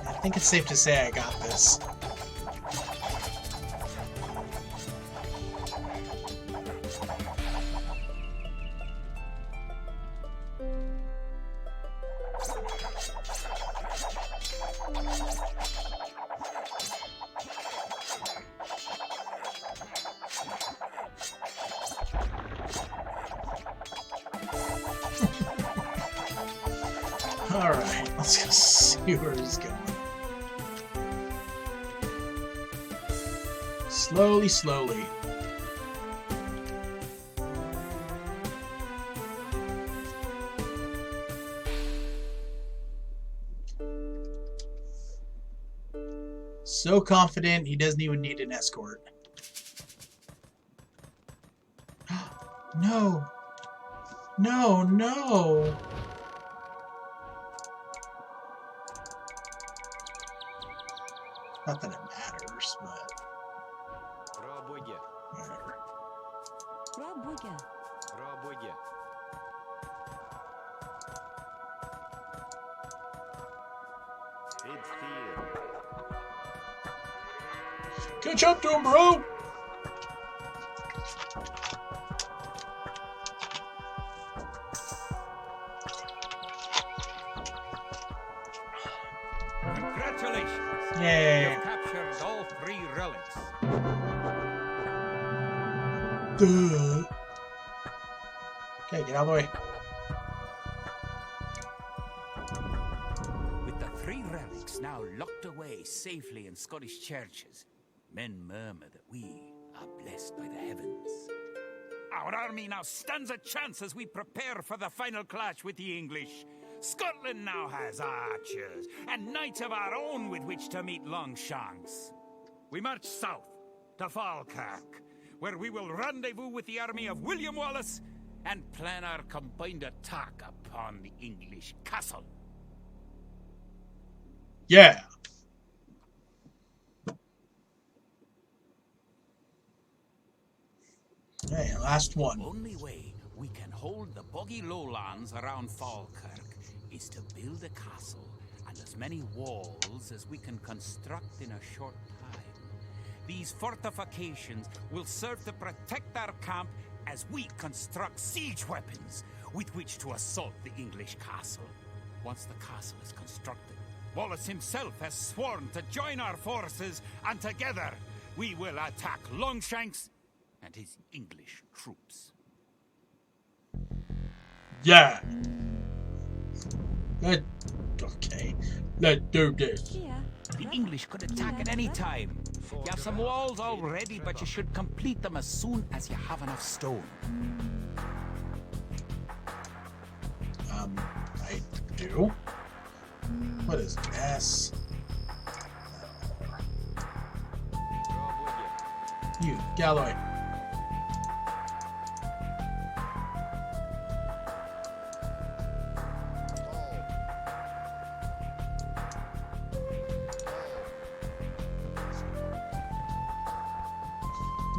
I think it's safe to say I got this. Alright, let's go see where he's going. Slowly, slowly. So confident he doesn't even need an escort. No! No, no! Not that it matters, but whatever. Catch up to him, bro! Congratulations. Yay. You've captured all 3 relics. Duh. Okay, get out of the way. With the 3 relics now locked away safely in Scottish churches, men murmur that we are blessed by the heavens. Our army now stands a chance as we prepare for the final clash with the English. Scotland now has archers and knights of our own with which to meet Longshanks. We march south to Falkirk, where we will rendezvous with the army of William Wallace and plan our combined attack upon the English castle. Yeah. Okay, last one. Only way we can hold the boggy lowlands around Falkirk is to build a castle and as many walls as we can construct in a short time. These fortifications will serve to protect our camp as we construct siege weapons with which to assault the English castle. Once the castle is constructed, Wallace himself has sworn to join our forces, and together we will attack Longshanks and his English troops. Yeah. Okay. Let's do this. Here. The English could attack at any time. You have some walls already, but you should complete them as soon as you have enough stone. I do. What is S? You, Galloway.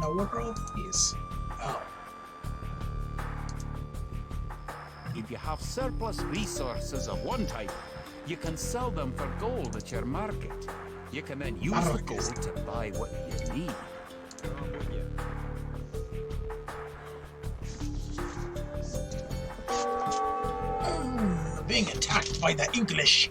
Now what are all these? Oh. If you have surplus resources of one type, you can sell them for gold at your market. You can then use the gold to buy what you need. Being attacked by the English.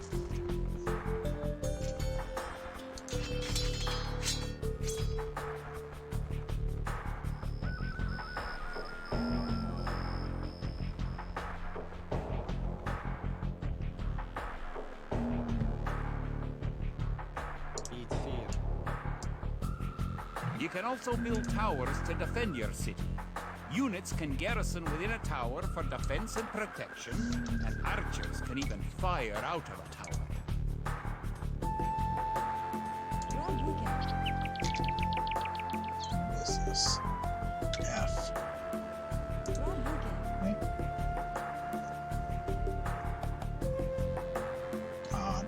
You can also build towers to defend your city. Units can garrison within a tower for defense and protection, and archers can even fire out of a tower. What is this? F. Right?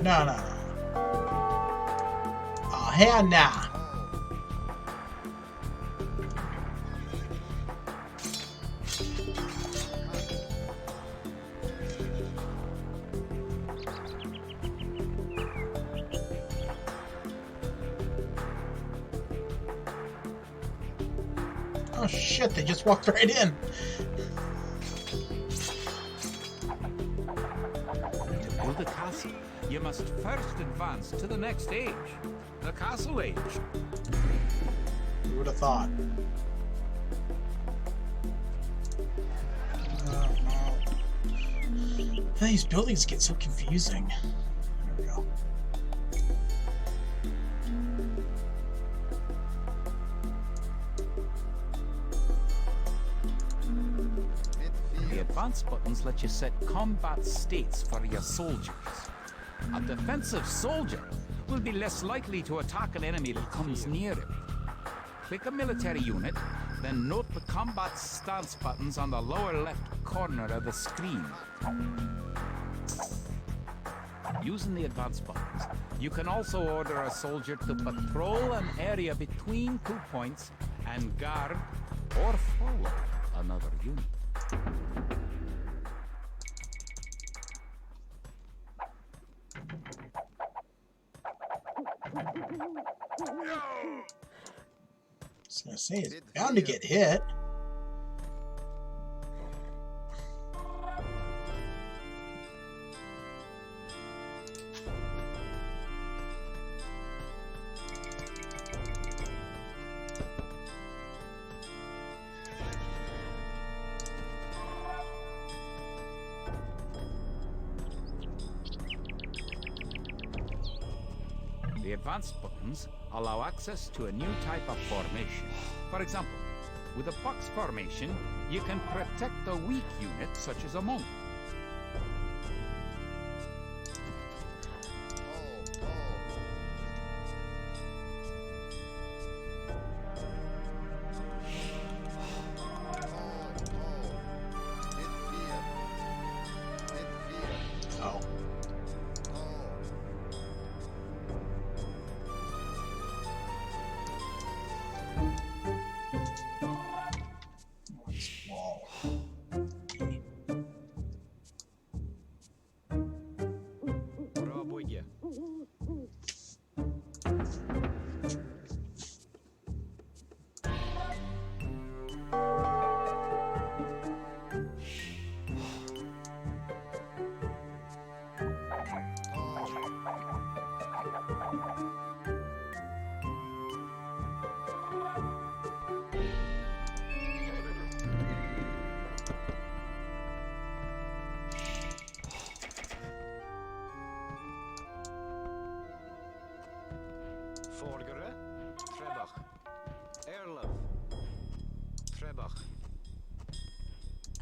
No. Oh, hell nah. Oh shit, they just walked right in. To build a castle, you must first advance to the next age, the Castle Age. Who would have thought? These buildings get so confusing. There we go. The advance buttons let you set combat states for your soldiers. A defensive soldier will be less likely to attack an enemy that comes near it. Click a military unit, then note the combat stance buttons on the lower left corner of the screen. Using the advance buttons, you can also order a soldier to patrol an area between 2 points and guard or follow another unit. I was gonna say, it's bound to get hit. The advanced buttons allow access to a new type of formation. For example, with a box formation, you can protect a weak unit such as a monk. Oh. What's wall? Пробуйте. Vorgere, Trebach. Erlef. Trebach.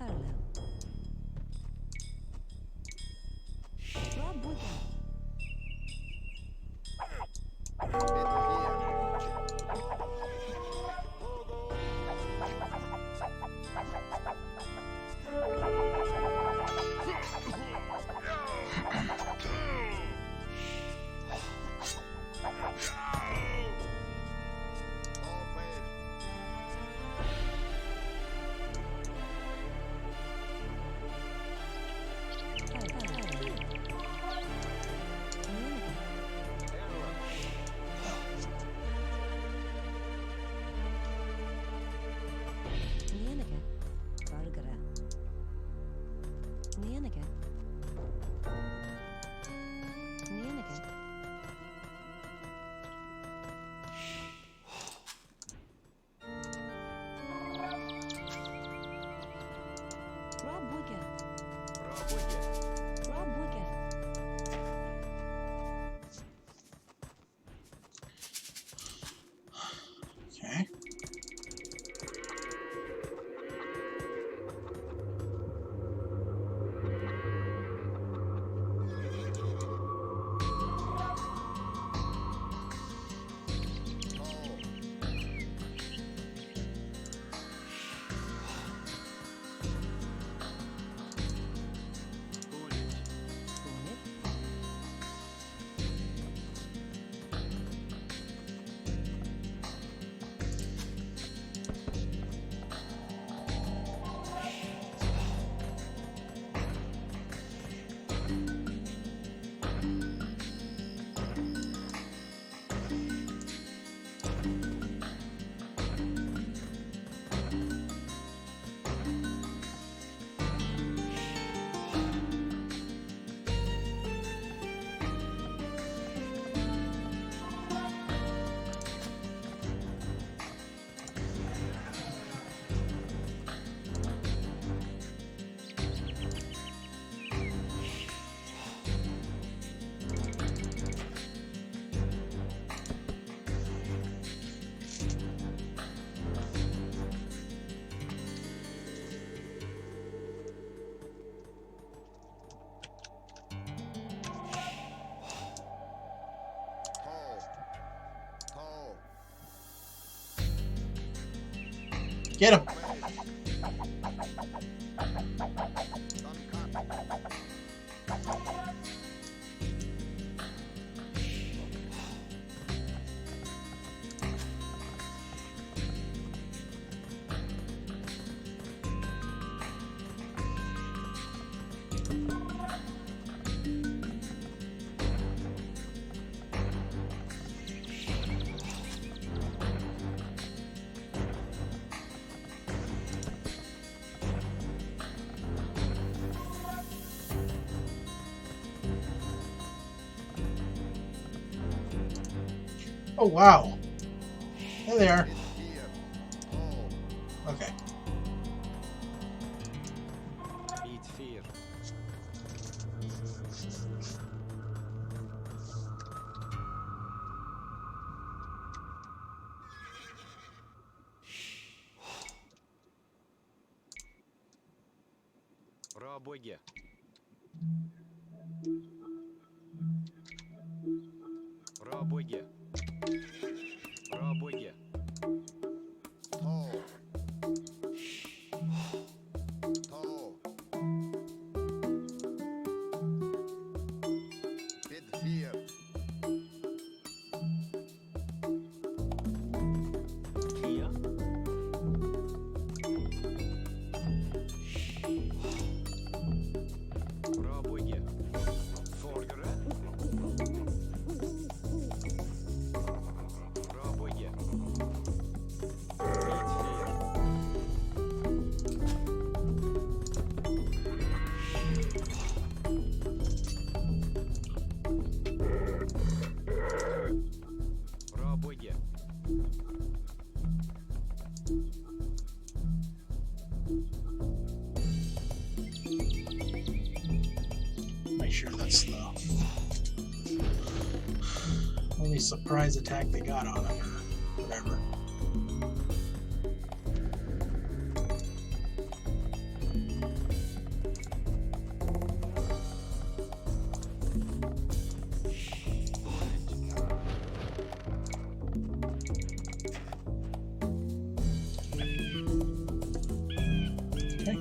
Arlo. Пробуйте. Nienige. Vargara. Nienige. Nienige. Пробуйте. Пробуйте. Пробуйте. Okay. Get him. Oh, wow. Hey there. Okay. Beat 4. Пробуйте. Пробуйте. Пробуйте. Toe. Toe. Bit 4. Kia. Пробуйте. Форгere. Пробуйте. Бит 4. Пробуйте. Make sure that's the only surprise attack they got on it, or whatever. Okay.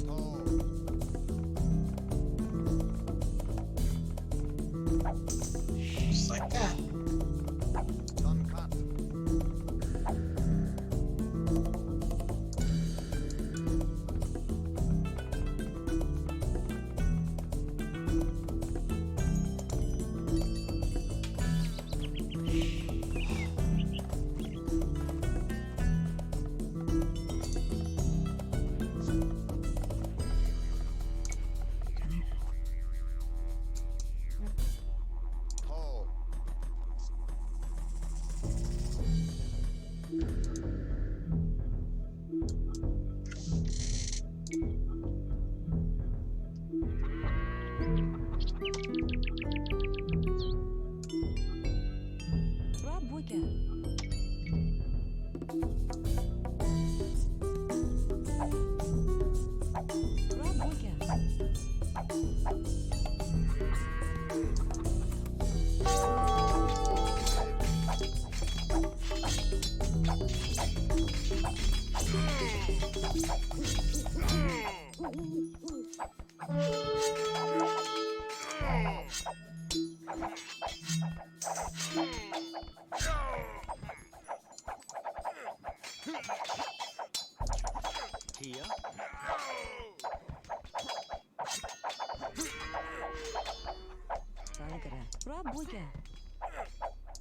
Toe. Just like that. Sun cut. Toe. Пробуйте. Пробуйте. Kia. Форгere. Пробуйте.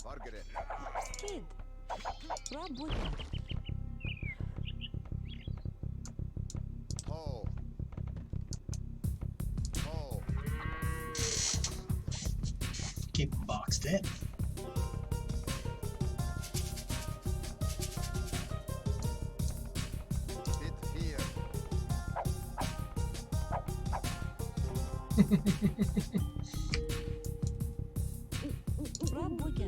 Fargere. Kid. Пробуйте. Toe. Toe. Keep them boxed in. Bit 4. Пробуйте.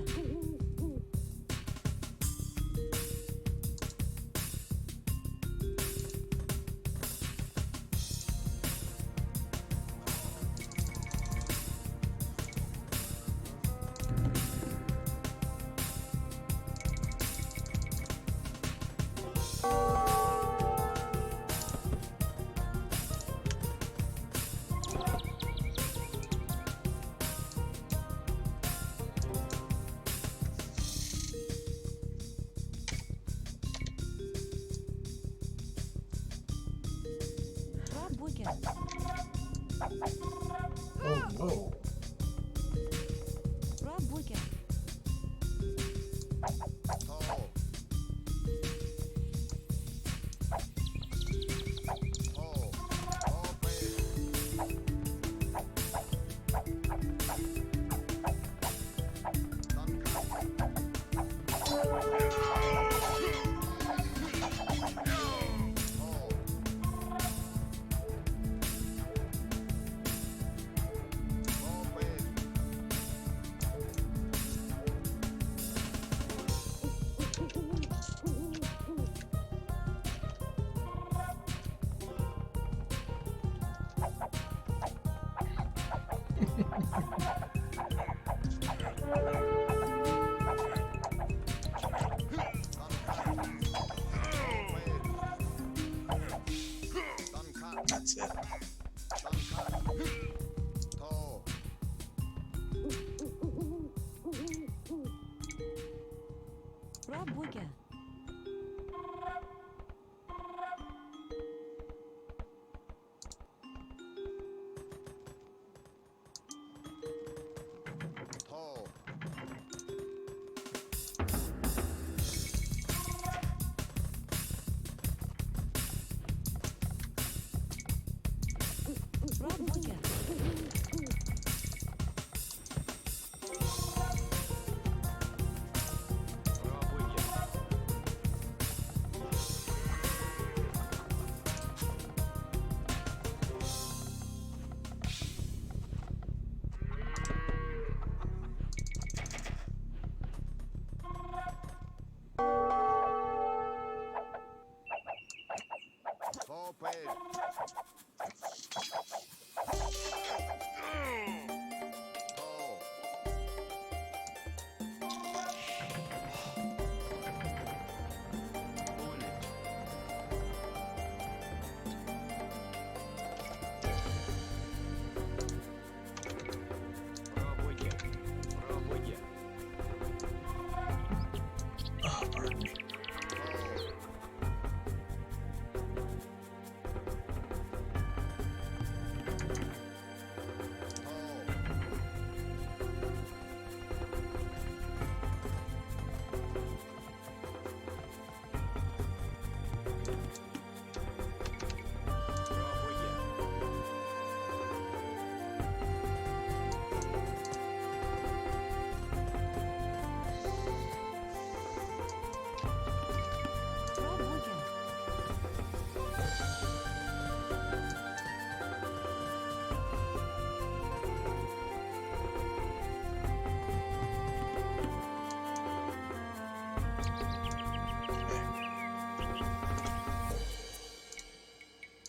Работя. Ho. Работя. Пробуйте. Hoped. Ho. Пробуйте. Пробуйте. Oh, pardon me. Пробуйте. Работя.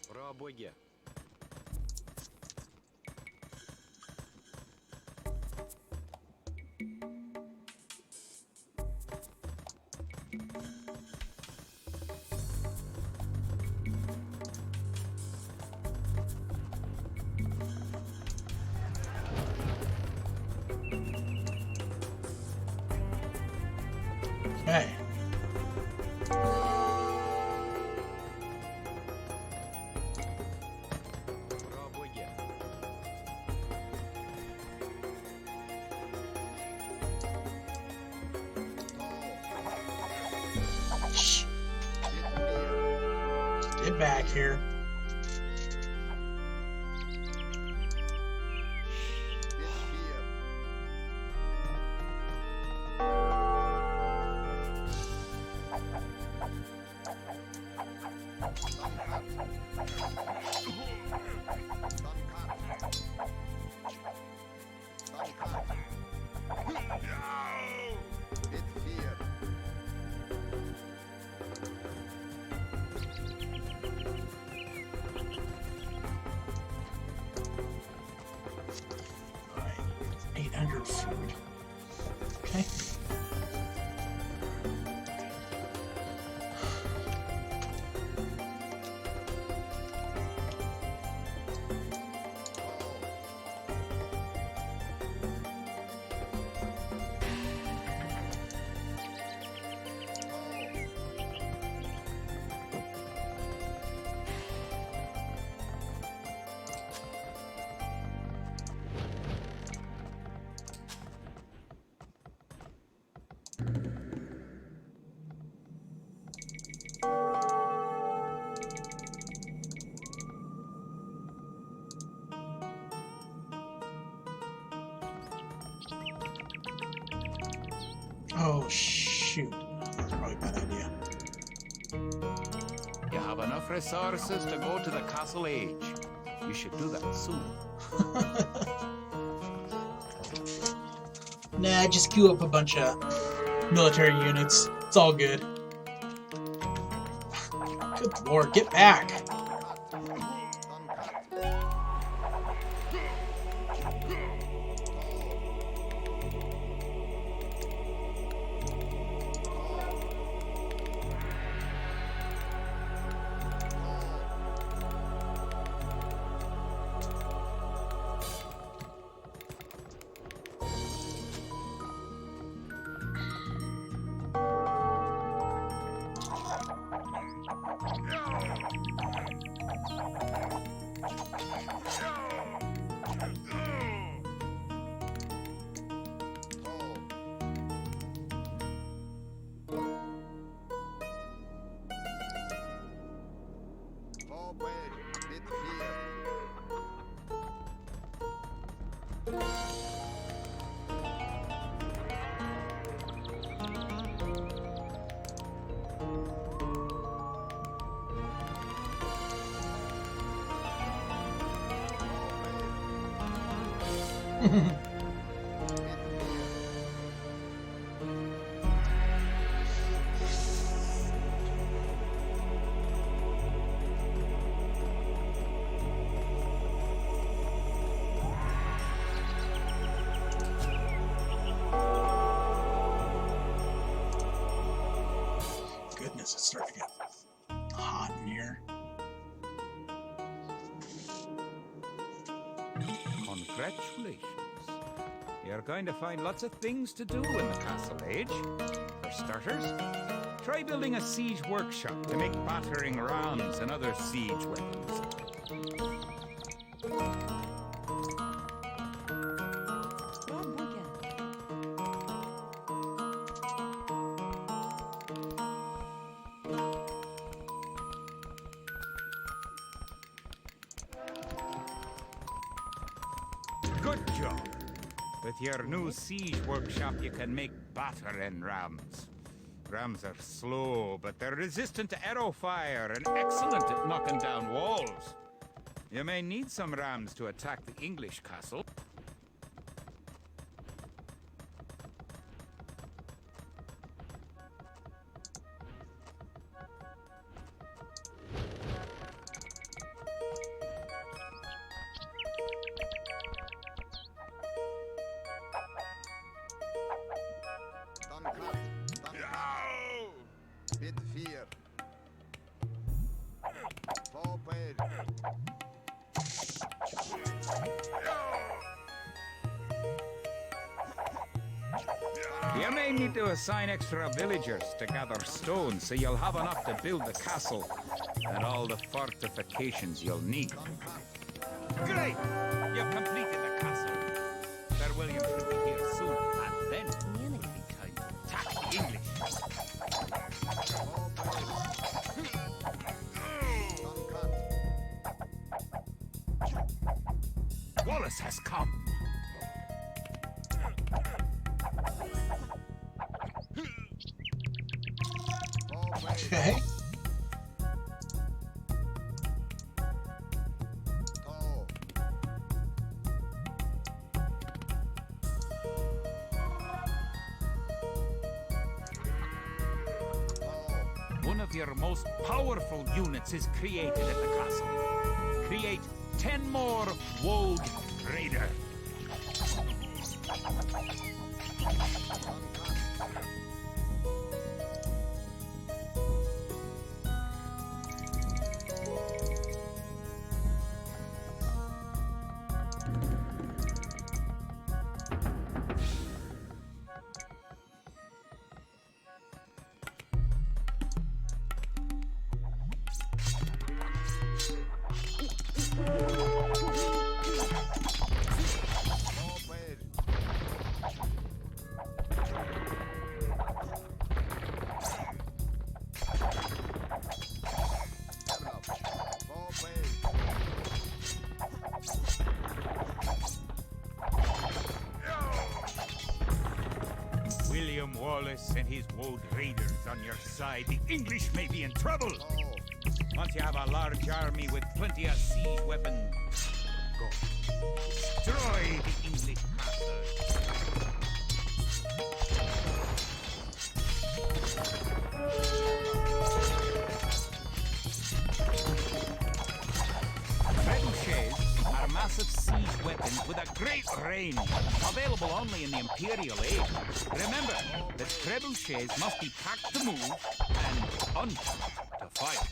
Пробуйте. Okay. Пробуйте. Shh. Get near. Get back here. Get here. Get here. Alright. 800 food. Okay. Oh, shoot. That's probably a bad idea. You have enough resources to go to the Castle Age. You should do that soon. Nah, just queue up a bunch of military units. It's all good. Good lord, get back! Goodness, it's starting to get hot in here. Congratulations. You're going to find lots of things to do in the Castle Age. For starters, try building a siege workshop to make battering rams and other siege weapons. Hamburger. Good job. With your new siege workshop, you can make battering rams. Rams are slow, but they're resistant to arrow fire and excellent at knocking down walls. You may need some rams to attack the English castle. Bit 4. Voorbeeld. You may need to assign extra villagers to gather stone so you'll have enough to build the castle and all the fortifications you'll need. Great! You've completed the castle. Sir William should be here soon, and then it'll be time to attack the English. Wallace has come. Okay. Go. One of your most powerful units is created at the castle. Create 10 more Woad Raider. Voorbeeld. Level up. Voorbeeld. William Wallace and his Woad Raiders on your side. The English may be in trouble. Go. Once you have a large army with plenty of siege weapons, go. Destroy the English castle. Trebuchets are massive siege weapons with a great range, available only in the Imperial Age. Remember that trebuchets must be packed to move and unpacked to fire.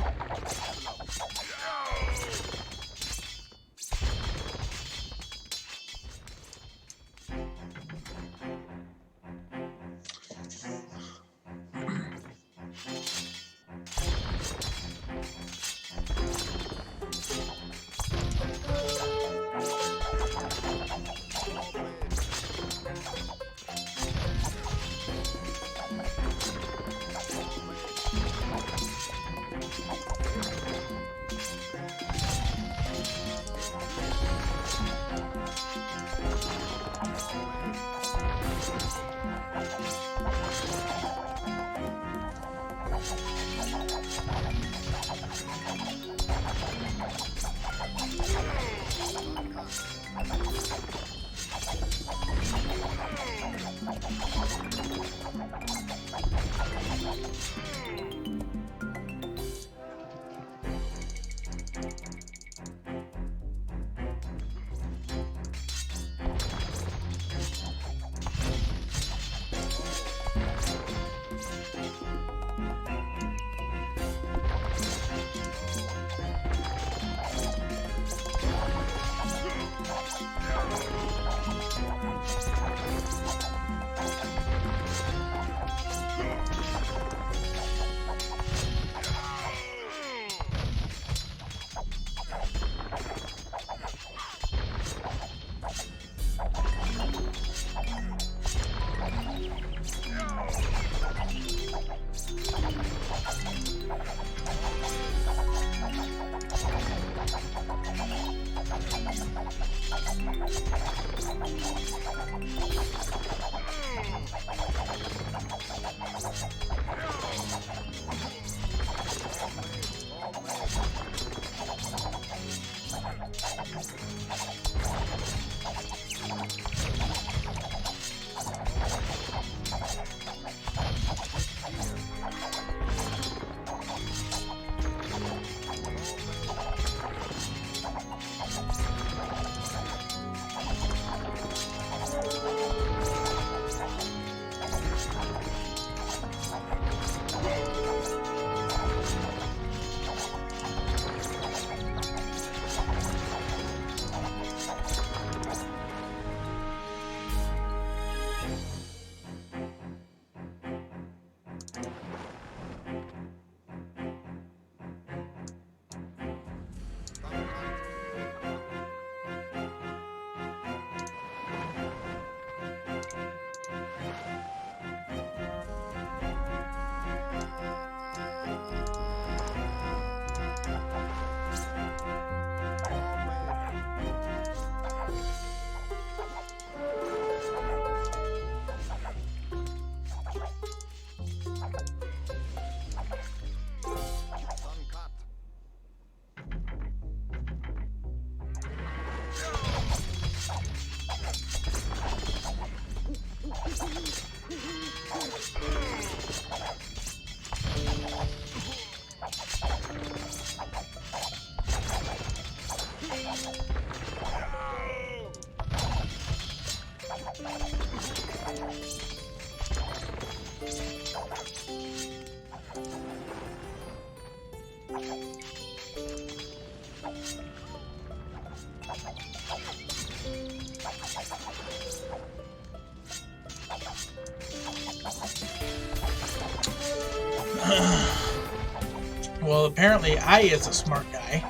Well, apparently I is a smart guy.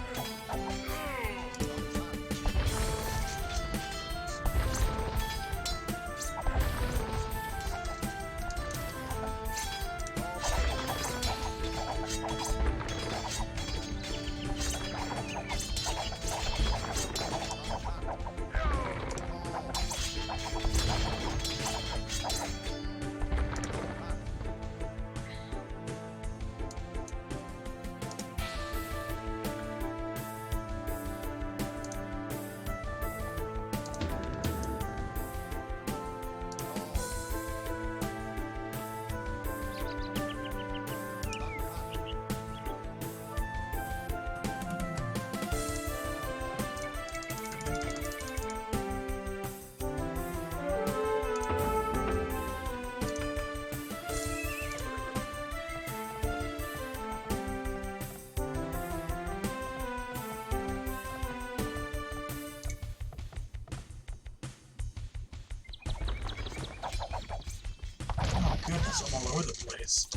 Oh goodness, I'm all over the place.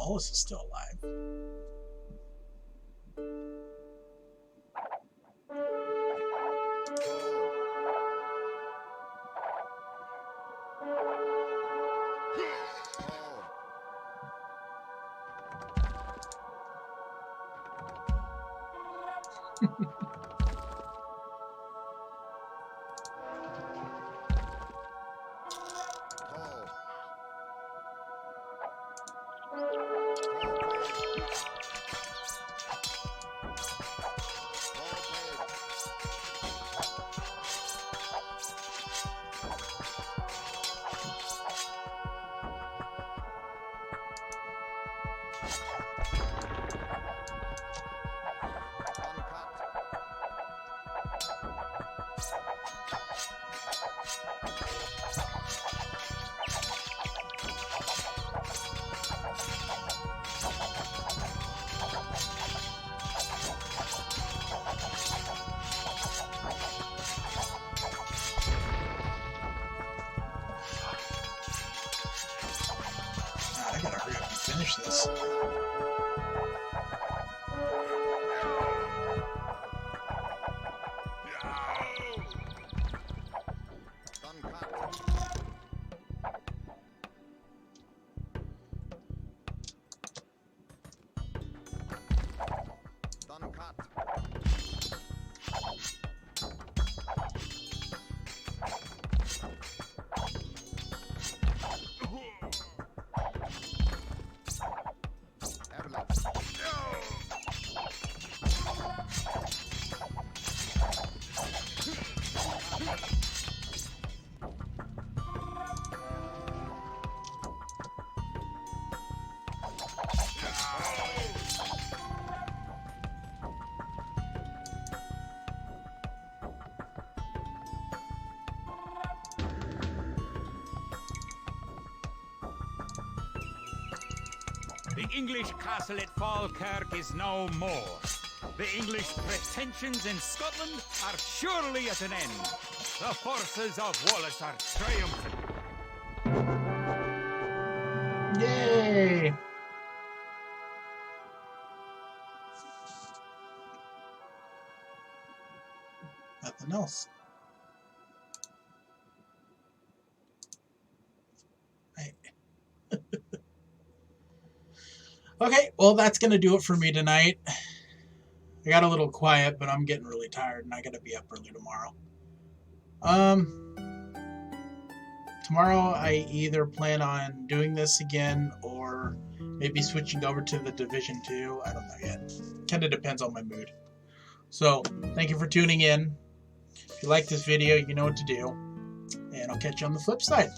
Wallace is still alive. I gotta hurry up and finish this. The English castle at Falkirk is no more. The English pretensions in Scotland are surely at an end. The forces of Wallace are triumphant. Yay! Nothing else. Okay, well, that's going to do it for me tonight. I got a little quiet, but I'm getting really tired, and I got to be up early tomorrow. Tomorrow I either plan on doing this again or maybe switching over to the Division 2. I don't know yet. Kind of depends on my mood. So, thank you for tuning in. If you like this video, you know what to do. And I'll catch you on the flip side.